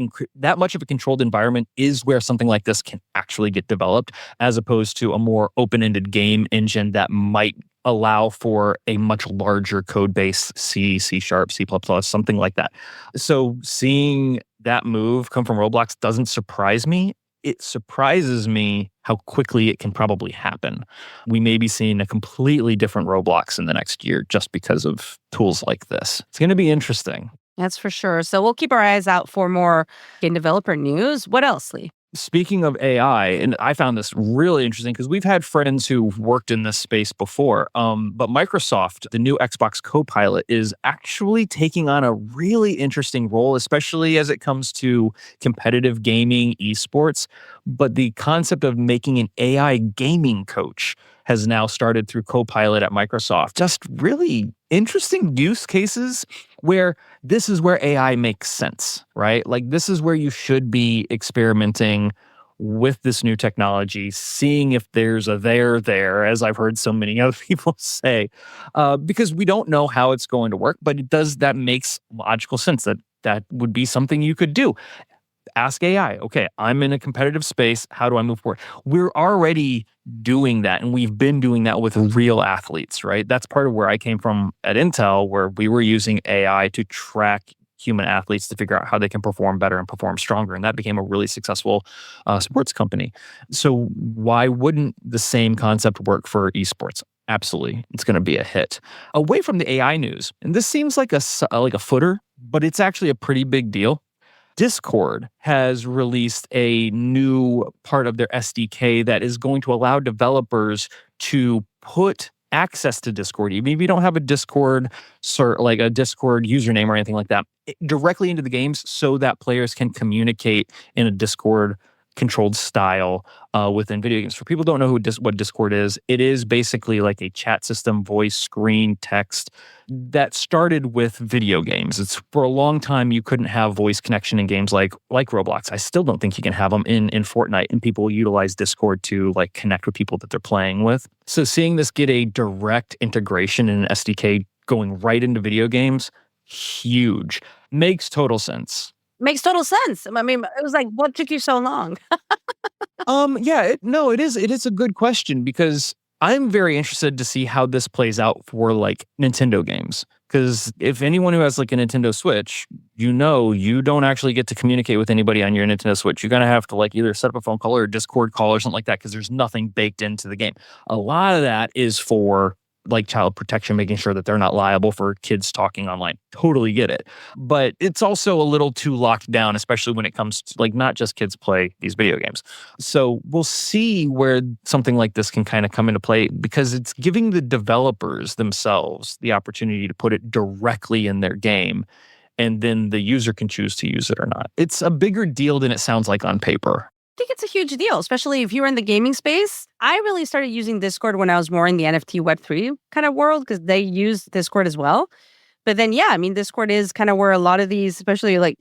much of a controlled environment is where something like this can actually get developed, as opposed to a more open-ended game engine that might allow for a much larger code base, C, C#, C++, something like that. So seeing that move come from Roblox doesn't surprise me. It surprises me how quickly it can probably happen. We may be seeing a completely different Roblox in the next year just because of tools like this. It's going to be interesting. That's for sure. So we'll keep our eyes out for more game developer news. What else, Lee? Speaking of AI, and I found this really interesting because we've had friends who've worked in this space before, but Microsoft, the new Xbox Copilot, is actually taking on a really interesting role, especially as it comes to competitive gaming, esports. But the concept of making an AI gaming coach has now started through Copilot at Microsoft. Just really interesting use cases where this is where AI makes sense, right? Like this is where you should be experimenting with this new technology, seeing if there's a there, as I've heard so many other people say, because we don't know how it's going to work, but that makes logical sense that would be something you could do. Ask AI, okay, I'm in a competitive space. How do I move forward? We're already doing that, and we've been doing that with real athletes, right? That's part of where I came from at Intel, where we were using AI to track human athletes to figure out how they can perform better and perform stronger. And that became a really successful sports company. So why wouldn't the same concept work for esports? Absolutely. It's going to be a hit. Away from the AI news, and this seems like a footer, but it's actually a pretty big deal. Discord has released a new part of their SDK that is going to allow developers to put access to Discord, even if you don't have a Discord like a Discord username or anything like that, directly into the games so that players can communicate in a Discord controlled style within video games. For people who don't know what Discord is, it is basically like a chat system, voice, screen, text that started with video games. It's for a long time you couldn't have voice connection in games like Roblox. I still don't think you can have them in Fortnite, and people utilize Discord to like connect with people that they're playing with. So seeing this get a direct integration in an SDK going right into video games, huge. Makes total sense. Makes total sense. I mean, it was like, what took you so long? It is a good question because I'm very interested to see how this plays out for like Nintendo games. Because if anyone who has like a Nintendo Switch, you don't actually get to communicate with anybody on your Nintendo Switch. You're going to have to like either set up a phone call or a Discord call or something like that because there's nothing baked into the game. A lot of that is for like child protection, making sure that they're not liable for kids talking online. Totally get it. But it's also a little too locked down, especially when it comes to like not just kids play these video games. So we'll see where something like this can kind of come into play because it's giving the developers themselves the opportunity to put it directly in their game. And then the user can choose to use it or not. It's a bigger deal than it sounds like on paper. think it's a huge deal, especially if you're in the gaming space. I really started using Discord when I was more in the NFT Web3 kind of world because they use Discord as well. But then, yeah, I mean, Discord is kind of where a lot of these, especially like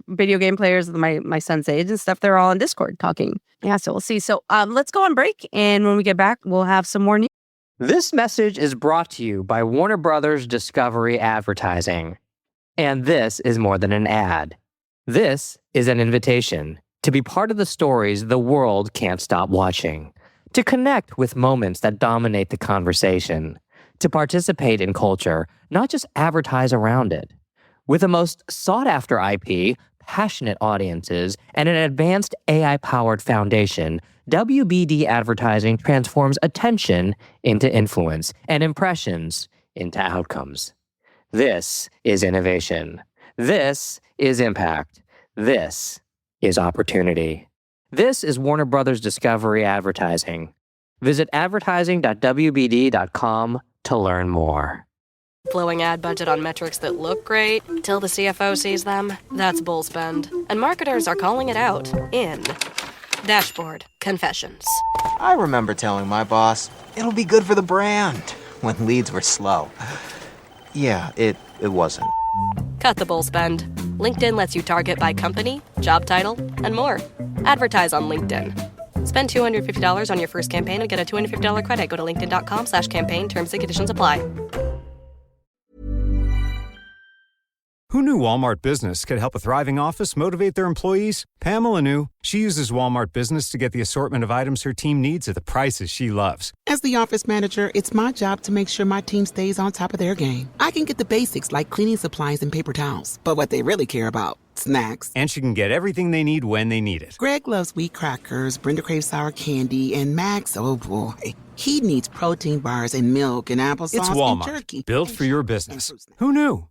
video game players, my son's age and stuff, they're all on Discord talking. Yeah, so we'll see. So let's go on break. And when we get back, we'll have some more news. This message is brought to you by Warner Brothers Discovery Advertising. And this is more than an ad. This is an invitation to be part of the stories the world can't stop watching, to connect with moments that dominate the conversation, to participate in culture, not just advertise around it. With the most sought-after IP, passionate audiences, and an advanced AI-powered foundation, WBD Advertising transforms attention into influence and impressions into outcomes. This is innovation. This is impact. This is opportunity. This is Warner Brothers Discovery Advertising. Visit advertising.wbd.com to learn more. Blowing ad budget on metrics that look great till the CFO sees them? That's bull spend. And marketers are calling it out in Dashboard Confessions. I remember telling my boss, it'll be good for the brand, when leads were slow. Yeah, it wasn't. Cut the bull spend. LinkedIn lets you target by company, job title, and more. Advertise on LinkedIn. Spend $250 on your first campaign and get a $250 credit. Go to linkedin.com/campaign. Terms and conditions apply. Who knew Walmart Business could help a thriving office motivate their employees? Pamela knew. She uses Walmart Business to get the assortment of items her team needs at the prices she loves. As the office manager, it's my job to make sure my team stays on top of their game. I can get the basics like cleaning supplies and paper towels, but what they really care about, snacks. And she can get everything they need when they need it. Greg loves wheat crackers, Brenda craves sour candy, and Max, oh boy, he needs protein bars and milk and applesauce It's and Walmart, jerky. built for your business. Who knew?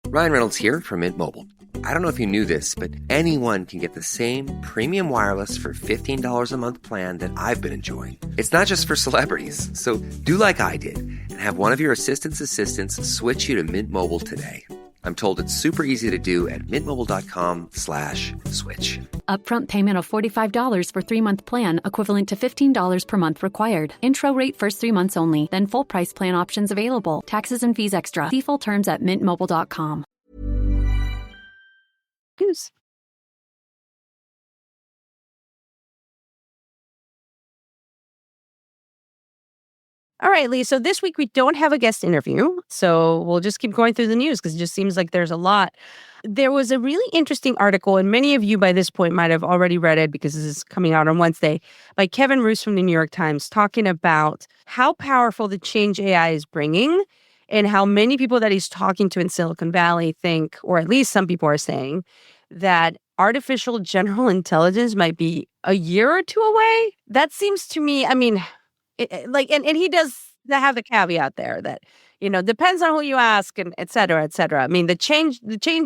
Ryan Reynolds here from Mint Mobile. I don't know if you knew this, but anyone can get the same premium wireless for $15 a month plan that I've been enjoying. It's not just for celebrities. So do like I did and have one of your assistants switch you to Mint Mobile today. I'm told it's super easy to do at mintmobile.com/switch. Upfront payment of $45 for 3-month plan, equivalent to $15 per month required. Intro rate first 3 months only, then full price plan options available. Taxes and fees extra. See full terms at mintmobile.com. News. All right, Lee. So this week we don't have a guest interview. So we'll just keep going through the news because it just seems like there's a lot. There was a really interesting article, and many of you by this point might have already read it because this is coming out on Wednesday, by Kevin Roose from the New York Times, talking about how powerful the change AI is bringing and how many people that he's talking to in Silicon Valley think, or at least some people are saying, that artificial general intelligence might be a year or two away. That seems to me, I mean, and he does have the caveat there that, depends on who you ask and et cetera, et cetera. I mean, the change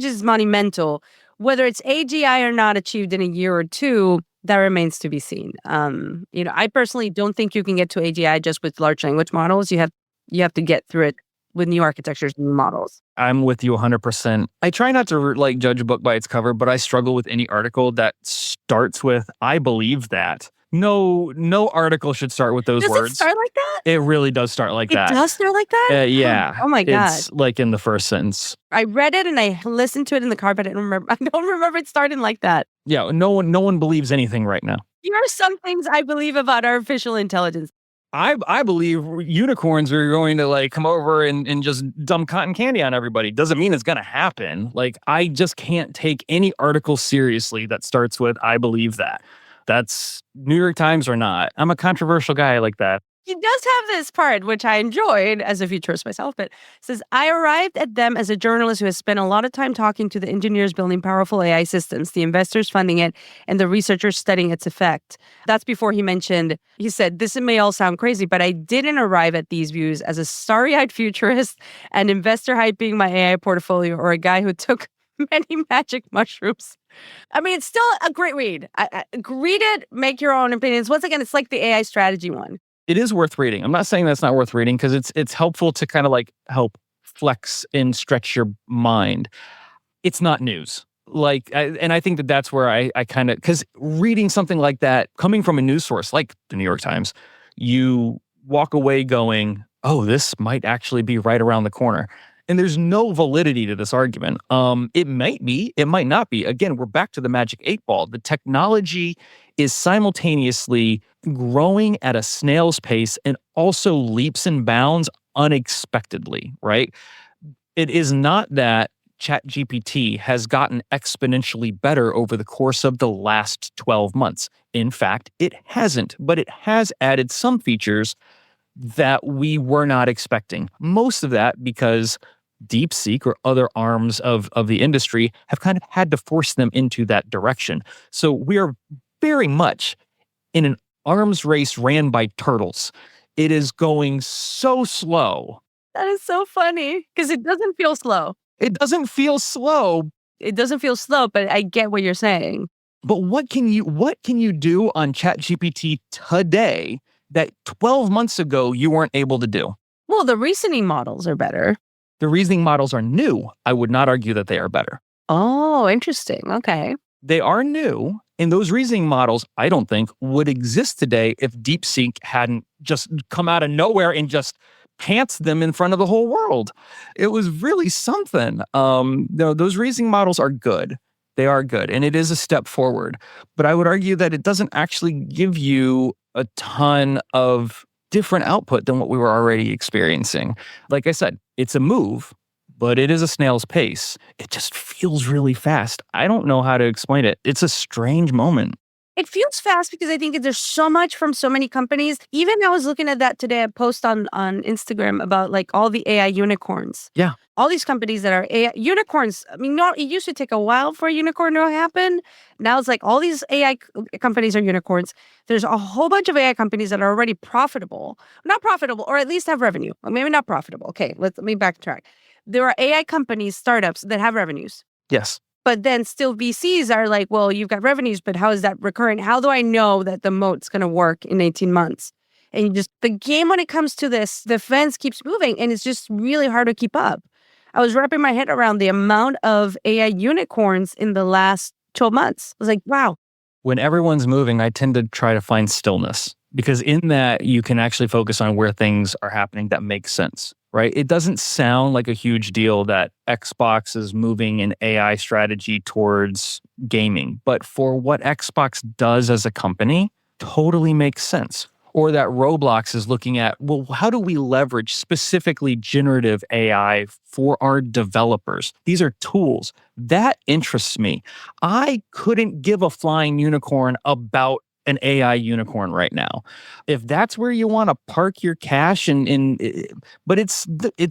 is monumental. Whether it's AGI or not achieved in a year or two, that remains to be seen. I personally don't think you can get to AGI just with large language models. You have to get through it with new architectures and new models. I'm with you 100%. I try not to judge a book by its cover, but I struggle with any article that starts with, I believe that. No article should start with those words. Does it start like that? It really does start like that. It does start like that? Yeah. Oh my God. It's like in the first sentence. I read it and I listened to it in the car, but I don't remember it starting like that. Yeah, no one believes anything right now. Here are some things I believe about artificial intelligence. I believe unicorns are going to come over and just dump cotton candy on everybody. Doesn't mean it's going to happen. I just can't take any article seriously that starts with, I believe that. That's New York Times or not. I'm a controversial guy like that. He does have this part, which I enjoyed as a futurist myself, but it says, I arrived at them as a journalist who has spent a lot of time talking to the engineers building powerful AI systems, the investors funding it, and the researchers studying its effect. That's before he said, this may all sound crazy, but I didn't arrive at these views as a starry-eyed futurist, an investor hyping my AI portfolio, or a guy who took many magic mushrooms. I mean, it's still a great read. Read it, make your own opinions. Once again, it's like the AI strategy one. It is worth reading. I'm not saying that's not worth reading because it's helpful to kind of help flex and stretch your mind. It's not news. And I think that that's where I kind of, because reading something like that, coming from a news source like the New York Times, you walk away going, oh, this might actually be right around the corner. And there's no validity to this argument. It might be, it might not be. Again, we're back to the magic 8 ball. The technology is simultaneously growing at a snail's pace and also leaps and bounds unexpectedly, right? It is not that ChatGPT has gotten exponentially better over the course of the last 12 months. In fact, it hasn't, but it has added some features that we were not expecting. Most of that because DeepSeek or other arms of the industry have kind of had to force them into that direction. So we are very much in an arms race ran by turtles. It is going so slow. That is so funny because it doesn't feel slow. It doesn't feel slow. It doesn't feel slow, but I get what you're saying. But what can you do on ChatGPT today that 12 months ago you weren't able to do? Well, the reasoning models are better. The reasoning models are new. I would not argue that they are better. Oh, interesting. Okay. They are new, and those reasoning models, I don't think, would exist today if DeepSeek hadn't just come out of nowhere and just pants them in front of the whole world. It was really something. Those reasoning models are good. They are good, and it is a step forward. But I would argue that it doesn't actually give you a ton of different output than what we were already experiencing. Like I said, it's a move, but it is a snail's pace. It just feels really fast. I don't know how to explain it. It's a strange moment. It feels fast because I think there's so much from so many companies. Even I was looking at that today, a post on Instagram about like all the AI unicorns. Yeah. All these companies that are AI unicorns. I mean, it used to take a while for a unicorn to happen. Now it's like all these AI companies are unicorns. There's a whole bunch of AI companies that are already profitable. Not profitable, or at least have revenue. Or maybe not profitable. Okay, let me backtrack. There are AI companies, startups that have revenues. Yes. But then still VCs are like, well, you've got revenues, but how is that recurring? How do I know that the moat's going to work in 18 months? And the game when it comes to this, the fence keeps moving and it's just really hard to keep up. I was wrapping my head around the amount of AI unicorns in the last 12 months. I was like, wow. When everyone's moving, I tend to try to find stillness because in that you can actually focus on where things are happening that make sense. Right? It doesn't sound like a huge deal that Xbox is moving an AI strategy towards gaming, but for what Xbox does as a company, totally makes sense. Or that Roblox is looking at, well, how do we leverage specifically generative AI for our developers? These are tools. That interests me. I couldn't give a flying unicorn about an AI unicorn right now. If that's where you want to park your cash but it's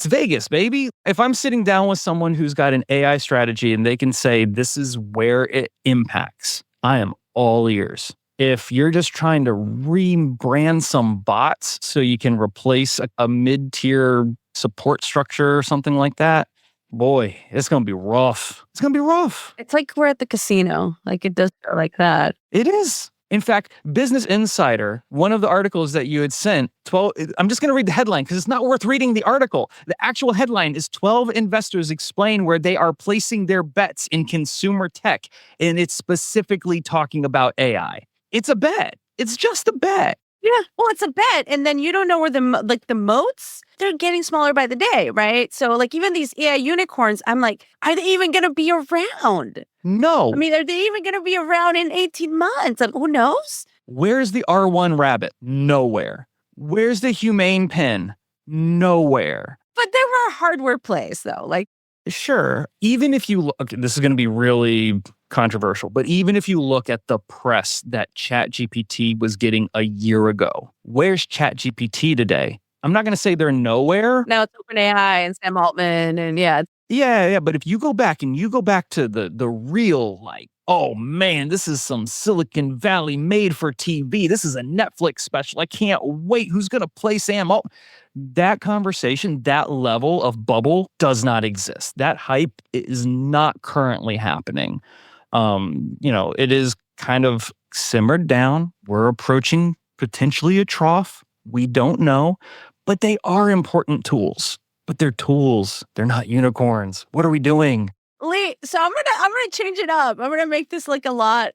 Vegas, baby. If I'm sitting down with someone who's got an AI strategy and they can say, this is where it impacts, I am all ears. If you're just trying to rebrand some bots so you can replace a mid-tier support structure or something like that, boy, it's going to be rough. It's going to be rough. It's like we're at the casino. Like it does feel like that. It is. In fact, Business Insider, one of the articles that you had sent, I'm just going to read the headline because it's not worth reading the article. The actual headline is 12 investors explain where they are placing their bets in consumer tech. And it's specifically talking about AI. It's a bet. It's just a bet. Yeah, well, it's a bet. And then you don't know where the moats, they're getting smaller by the day, right? So like even these AI unicorns, I'm like, are they even going to be around? No. I mean, are they even going to be around in 18 months? Like, who knows? Where's the R1 rabbit? Nowhere. Where's the humane pen? Nowhere. But there were hardware plays, though. Like, sure. Even if you look, this is going to be really controversial, but even if you look at the press that ChatGPT was getting a year ago, where's ChatGPT today? I'm not going to say they're nowhere. Now it's OpenAI and Sam Altman and yeah. Yeah. But if you go back to the real, like, oh man, this is some Silicon Valley made for TV. This is a Netflix special. I can't wait. Who's going to play Sam Altman? That conversation, that level of bubble does not exist. That hype is not currently happening. It is kind of simmered down. We're approaching potentially a trough. We don't know, but they are important tools. But they're tools. They're not unicorns. What are we doing? Lee, so I'm gonna change it up. I'm gonna make this like a lot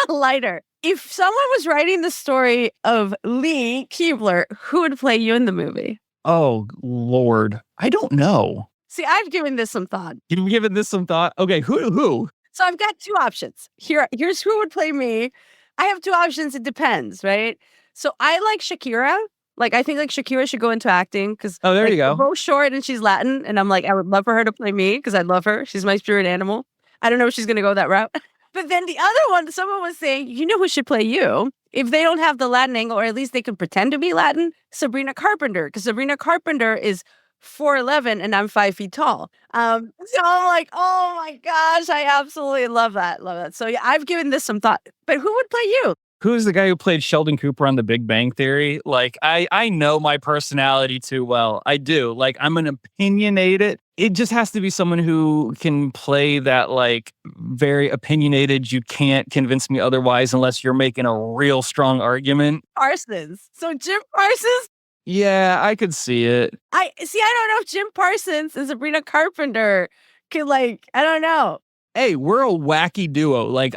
lighter. If someone was writing the story of Lee Kebler, who would play you in the movie? Oh, Lord. I don't know. See, I've given this some thought. You've given this some thought? Okay, who? So I've got two options. Here's who would play me. I have two options. It depends, right? So I like Shakira. Like, I think like Shakira should go into acting because Oh, there like, you go. We're both short and she's Latin. And I'm like, I would love for her to play me because I love her. She's my spirit animal. I don't know if she's going to go that route. But then the other one, someone was saying, you know who should play you? If they don't have the Latin angle, or at least they can pretend to be Latin, Sabrina Carpenter. Because Sabrina Carpenter is 4'11" and I'm 5 feet tall. So I'm like, oh my gosh, I absolutely love that. Love that. So yeah, I've given this some thought. But who would play you? Who's the guy who played Sheldon Cooper on The Big Bang Theory? Like, I know my personality too well. I do. Like, I'm an opinionated. It just has to be someone who can play that, like, very opinionated. You can't convince me otherwise unless you're making a real strong argument. Parsons. So Jim Parsons? Yeah, I could see it. I don't know if Jim Parsons and Sabrina Carpenter could, like, I don't know. Hey, we're a wacky duo. Like,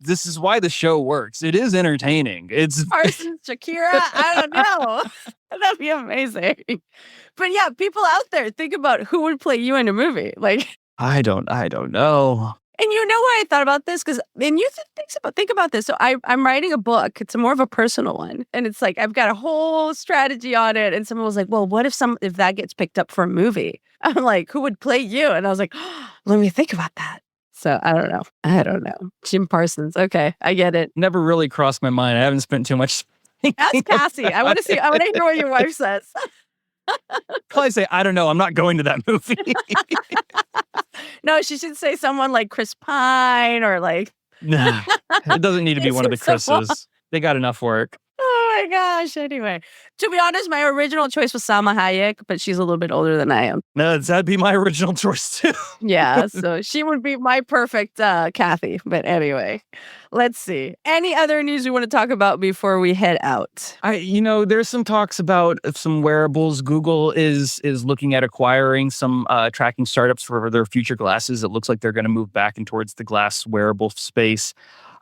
this is why the show works. It is entertaining. It's Parsons, Shakira. I don't know. That'd be amazing. But yeah, people out there, think about who would play you in a movie. Like, I don't know. And you know why I thought about this? Because and you think about this. So I'm writing a book. It's more of a personal one, and it's like I've got a whole strategy on it. And someone was like, "Well, what if that gets picked up for a movie?" I'm like, "Who would play you?" And I was like, oh, "Let me think about that." So I don't know. Jim Parsons. Okay, I get it. Never really crossed my mind. I haven't spent too much. That's Cassie. I want to hear what your wife says. Probably say, I don't know. I'm not going to that movie. No, she should say someone like Chris Pine or like. Nah, it doesn't need to be one of the Chris's. They got enough work. Oh my gosh. Anyway, to be honest, my original choice was Salma Hayek, but she's a little bit older than I am. No, that'd be my original choice too. Yeah, so she would be my perfect Cathy. But anyway, let's see. Any other news we want to talk about before we head out? There's some talks about some wearables. Google is looking at acquiring some tracking startups for their future glasses. It looks like they're going to move back and towards the glass wearable space.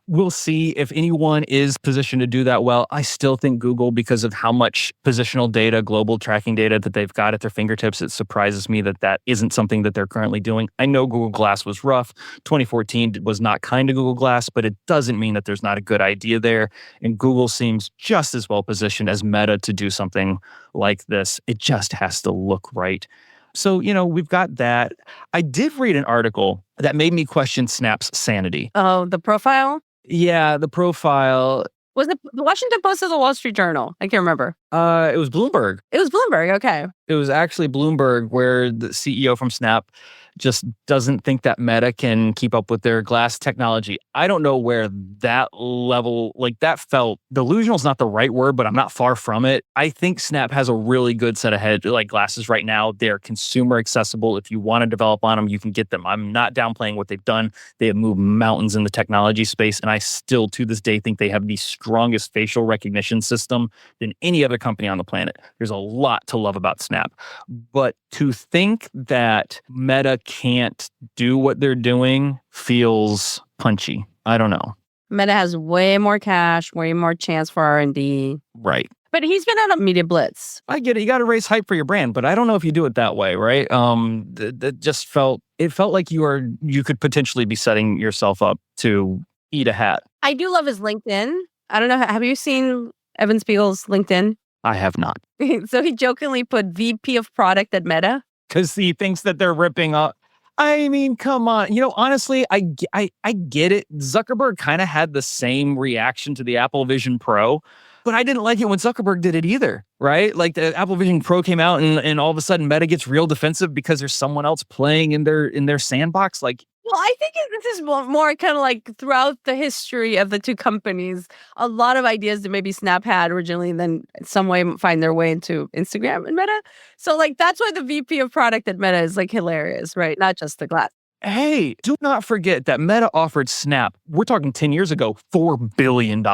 We'll see if anyone is positioned to do that well. I still think Google, because of how much positional data, global tracking data that they've got at their fingertips, it surprises me that isn't something that they're currently doing. I know Google Glass was rough. 2014 was not kind of Google Glass, but it doesn't mean that there's not a good idea there. And Google seems just as well positioned as Meta to do something like this. It just has to look right. So, we've got that. I did read an article that made me question Snap's sanity. Oh, the profile? Yeah, the profile. Was it the Washington Post or the Wall Street Journal? I can't remember. It was Bloomberg. It was Bloomberg, okay. It was actually Bloomberg, where the CEO from Snap just doesn't think that Meta can keep up with their glass technology. I don't know where that level, like that felt, delusional is not the right word, but I'm not far from it. I think Snap has a really good set of glasses right now. They're consumer accessible. If you want to develop on them, you can get them. I'm not downplaying what they've done. They have moved mountains in the technology space, and I still, to this day, think they have the strongest facial recognition system than any other company on the planet. There's a lot to love about Snap. But to think that Meta can't do what they're doing feels punchy. I don't know. Meta has way more cash, way more chance for R&D. Right. But he's been on a media blitz. I get it. You got to raise hype for your brand, but I don't know if you do it that way, right? That just felt like you could potentially be setting yourself up to eat a hat. I do love his LinkedIn. I don't know. Have you seen Evan Spiegel's LinkedIn? I have not. So he jokingly put VP of product at Meta. Because he thinks that they're ripping up. I mean, come on. Honestly, I get it. Zuckerberg kind of had the same reaction to the Apple Vision Pro, but I didn't like it when Zuckerberg did it either, right? Like the Apple Vision Pro came out and all of a sudden Meta gets real defensive because there's someone else playing in their sandbox. Like, well, I think this is more kind of like throughout the history of the two companies, a lot of ideas that maybe Snap had originally then some way find their way into Instagram and Meta. So like that's why the VP of product at Meta is like hilarious, right? Not just the glass. Hey, do not forget that Meta offered Snap, we're talking 10 years ago, $4 billion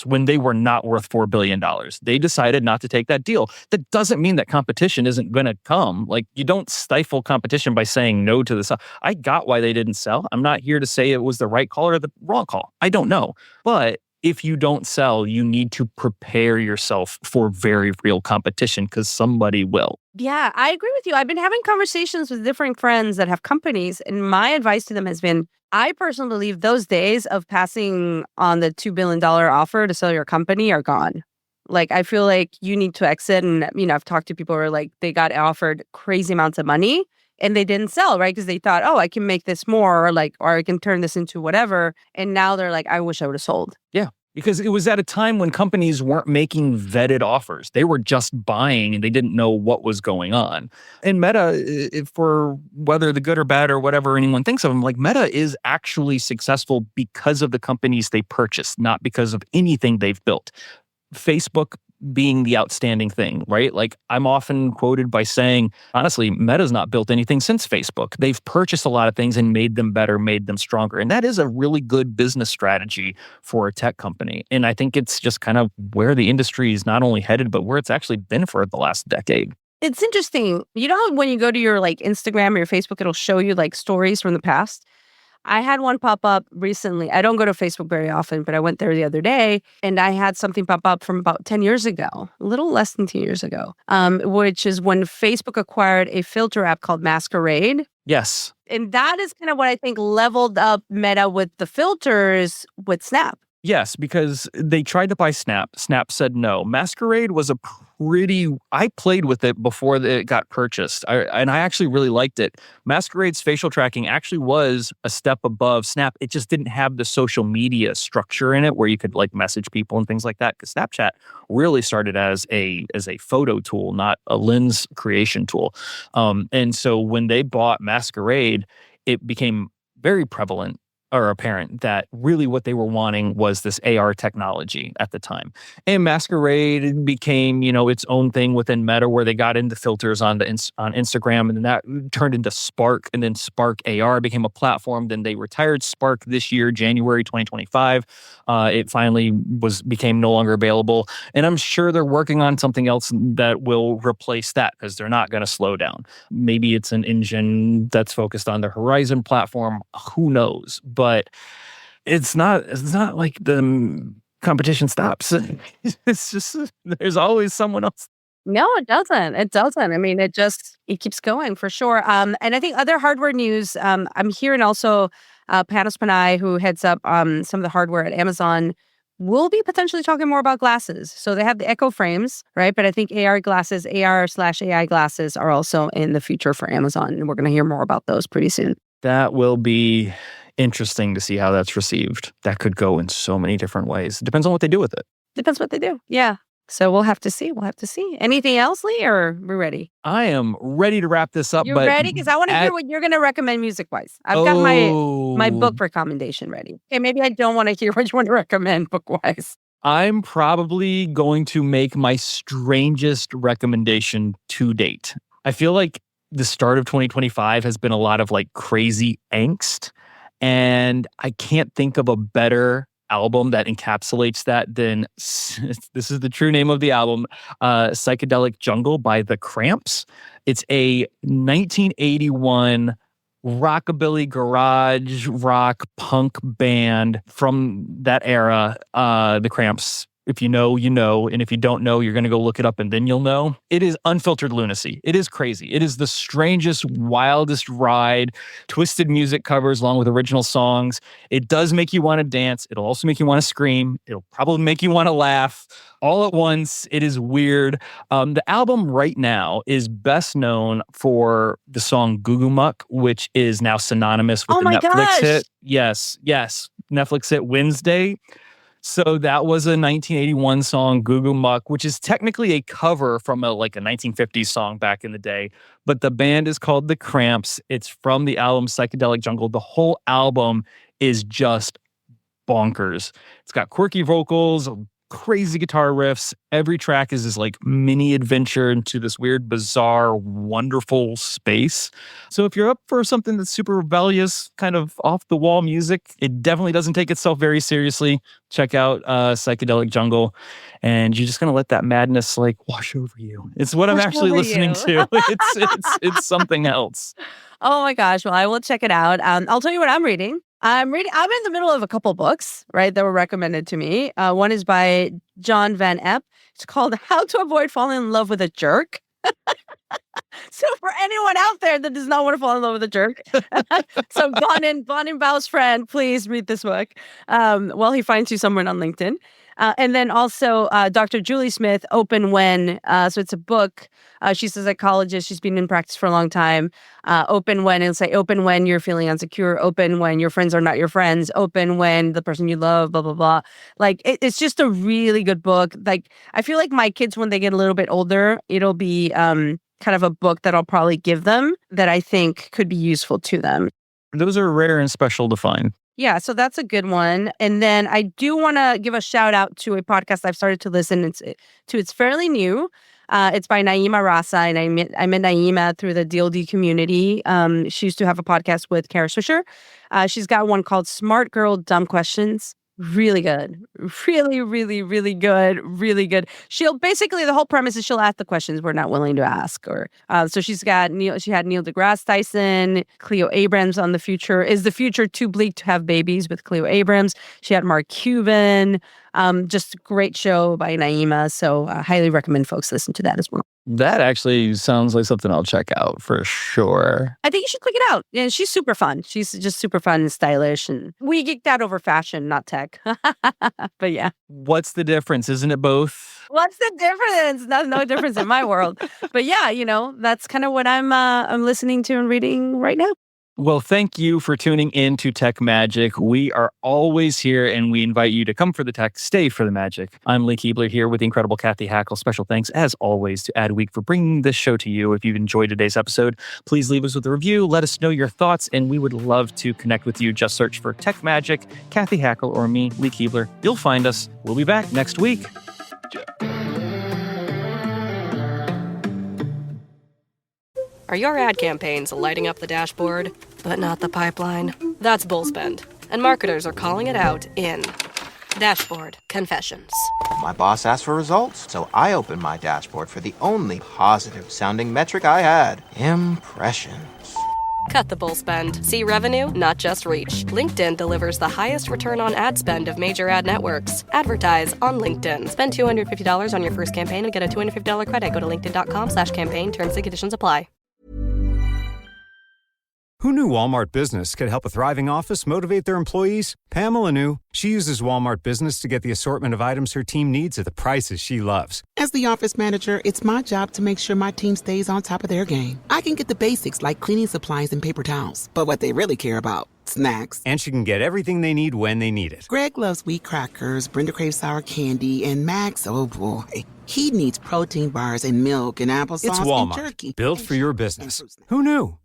when they were not worth $4 billion. They decided not to take that deal. That doesn't mean that competition isn't going to come. Like, you don't stifle competition by saying no to this. I got why they didn't sell. I'm not here to say it was the right call or the wrong call. I don't know. But if you don't sell, you need to prepare yourself for very real competition because somebody will. Yeah, I agree with you. I've been having conversations with different friends that have companies, and my advice to them has been, I personally believe those days of passing on the $2 billion offer to sell your company are gone. Like, I feel like you need to exit. And, I've talked to people who are like, they got offered crazy amounts of money and they didn't sell, right? Because they thought, oh, I can make this more, or I can turn this into whatever. And now they're like, I wish I would have sold. Yeah. Because it was at a time when companies weren't making vetted offers. They were just buying and they didn't know what was going on. And Meta, for whether the good or bad or whatever anyone thinks of them, like Meta is actually successful because of the companies they purchased, not because of anything they've built. Facebook being the outstanding thing, right? Like, I'm often quoted by saying, honestly, Meta's not built anything since Facebook. They've purchased a lot of things and made them better, made them stronger. And that is a really good business strategy for a tech company. And I think it's just kind of where the industry is not only headed, but where it's actually been for the last decade. It's interesting. You know how when you go to your Instagram or your Facebook, it'll show you stories from the past? I had one pop up recently. I don't go to Facebook very often, but I went there the other day and I had something pop up from about 10 years ago, a little less than 10 years ago, which is when Facebook acquired a filter app called Masquerade. Yes. And that is kind of what I think leveled up Meta with the filters with Snap. Yes, because they tried to buy Snap. Snap said no. Masquerade was I played with it before it got purchased, and I actually really liked it. Masquerade's facial tracking actually was a step above Snap. It just didn't have the social media structure in it where you could message people and things like that, because Snapchat really started as a photo tool, not a lens creation tool. And so when they bought Masquerade, it became very prevalent or apparent that really what they were wanting was this AR technology at the time. And Masquerade became, its own thing within Meta, where they got into filters on Instagram, and then that turned into Spark, and then Spark AR became a platform. Then they retired Spark this year, January 2025. It finally became no longer available. And I'm sure they're working on something else that will replace that, because they're not going to slow down. Maybe it's an engine that's focused on the Horizon platform. Who knows? But it's not like the competition stops. It's just, there's always someone else. No, it doesn't. It doesn't. I mean, it keeps going for sure. And I think other hardware news, I'm hearing also Panos Panay, who heads up some of the hardware at Amazon, will be potentially talking more about glasses. So they have the Echo frames, right? But I think AR/AI glasses are also in the future for Amazon. And we're going to hear more about those pretty soon. That will be interesting to see how that's received. That could go in so many different ways. It depends on what they do with it. Depends what they do. Yeah. So we'll have to see. Anything else, Lee, or we're ready? I am ready to wrap this up. You're ready? Because I want to hear what you're going to recommend music-wise. I've got my book recommendation ready. Okay, maybe I don't want to hear what you want to recommend book-wise. I'm probably going to make my strangest recommendation to date. I feel like the start of 2025 has been a lot of crazy angst. And I can't think of a better album that encapsulates that than, this is the true name of the album, Psychedelic Jungle by The Cramps. It's a 1981 rockabilly garage rock punk band from that era. The Cramps, if you know, you know. And if you don't know, you're going to go look it up and then you'll know. It is unfiltered lunacy. It is crazy. It is the strangest, wildest ride. Twisted music covers along with original songs. It does make you want to dance. It'll also make you want to scream. It'll probably make you want to laugh all at once. It is weird. The album right now is best known for the song Goo Goo Muck, which is now synonymous with the Netflix hit. Yes. Netflix hit Wednesday. So that was a 1981 song, Goo Goo Muck, which is technically a cover from a 1950s song back in the day. But the band is called The Cramps. It's from the album Psychedelic Jungle. The whole album is just bonkers. It's got quirky vocals, crazy guitar riffs. Every track is this like mini adventure into this weird, bizarre, wonderful space. So if you're up for something that's super rebellious, kind of off the wall music, it definitely doesn't take itself very seriously. Check out Psychedelic Jungle, and you're just gonna let that madness like wash over you. It's what I'm actually listening to. It's something else. Oh my gosh. Well, I will check it out. I'll tell you what I'm reading. I'm in the middle of a couple books, right, that were recommended to me. One is by John Van Epp. It's called How to Avoid Falling in Love with a Jerk. So for anyone out there that does not want to fall in love with a jerk, so Bon and Bao's friend, please read this book while he finds you somewhere on LinkedIn. And then also Dr. Julie Smith, Open When. So it's a book. She's a psychologist. She's been in practice for a long time. Open When. It'll say open when you're feeling insecure. Open when your friends are not your friends. Open when the person you love, blah, blah, blah. Like, it's just a really good book. Like, I feel like my kids, when they get a little bit older, it'll be kind of a book that I'll probably give them that I think could be useful to them. Those are rare and special to find. Yeah, so that's a good one. And then I do want to give a shout out to a podcast I've started to listen to. It's fairly new. It's by Naima Rasa, and I met Naima through the DLD community. She used to have a podcast with Kara Swisher. She's got one called Smart Girl Dumb Questions. Really good. Really, really, really good. Really good. She'll basically, the whole premise is she'll ask the questions we're not willing to ask. Or so she had Neil deGrasse Tyson, Cleo Abrams on the future. Is the future too bleak to have babies with Cleo Abrams? She had Mark Cuban. Just a great show by Naima. So I highly recommend folks listen to that as well. That actually sounds like something I'll check out for sure. I think you should click it out. Yeah, she's super fun. She's just super fun and stylish. And we geeked out over fashion, not tech. But yeah. What's the difference? Isn't it both? What's the difference? No difference in my world. But yeah, that's kind of what I'm listening to and reading right now. Well, thank you for tuning in to Tech Magic. We are always here, and we invite you to come for the tech, stay for the magic. I'm Lee Kebler here with the incredible Cathy Hackl. Special thanks, as always, to Adweek for bringing this show to you. If you've enjoyed today's episode, please leave us with a review. Let us know your thoughts, and we would love to connect with you. Just search for Tech Magic, Cathy Hackl, or me, Lee Kebler. You'll find us. We'll be back next week. Are your ad campaigns lighting up the dashboard, but not the pipeline? That's bullspend, and marketers are calling it out in Dashboard Confessions. My boss asked for results, so I opened my dashboard for the only positive-sounding metric I had: impressions. Cut the bullspend. See revenue, not just reach. LinkedIn delivers the highest return on ad spend of major ad networks. Advertise on LinkedIn. Spend $250 on your first campaign and get a $250 credit. Go to linkedin.com/campaign. Terms and conditions apply. Who knew Walmart Business could help a thriving office motivate their employees? Pamela knew. She uses Walmart Business to get the assortment of items her team needs at the prices she loves. As the office manager, it's my job to make sure my team stays on top of their game. I can get the basics like cleaning supplies and paper towels, but what they really care about, snacks. And she can get everything they need when they need it. Greg loves wheat crackers, Brenda craves sour candy, and Max, oh boy, he needs protein bars and milk and applesauce It's Walmart, and jerky. Built for your business. Who knew?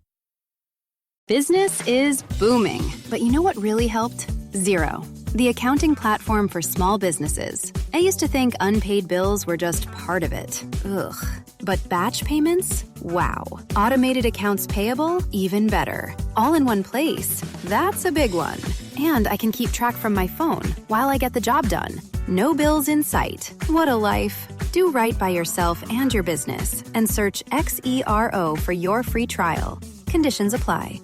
Business is booming, but you know what really helped? Xero, the accounting platform for small businesses. I used to think unpaid bills were just part of it. Ugh. But batch payments? Wow. Automated accounts payable? Even better. All in one place. That's a big one. And I can keep track from my phone while I get the job done. No bills in sight. What a life. Do right by yourself and your business and search Xero for your free trial. Conditions apply.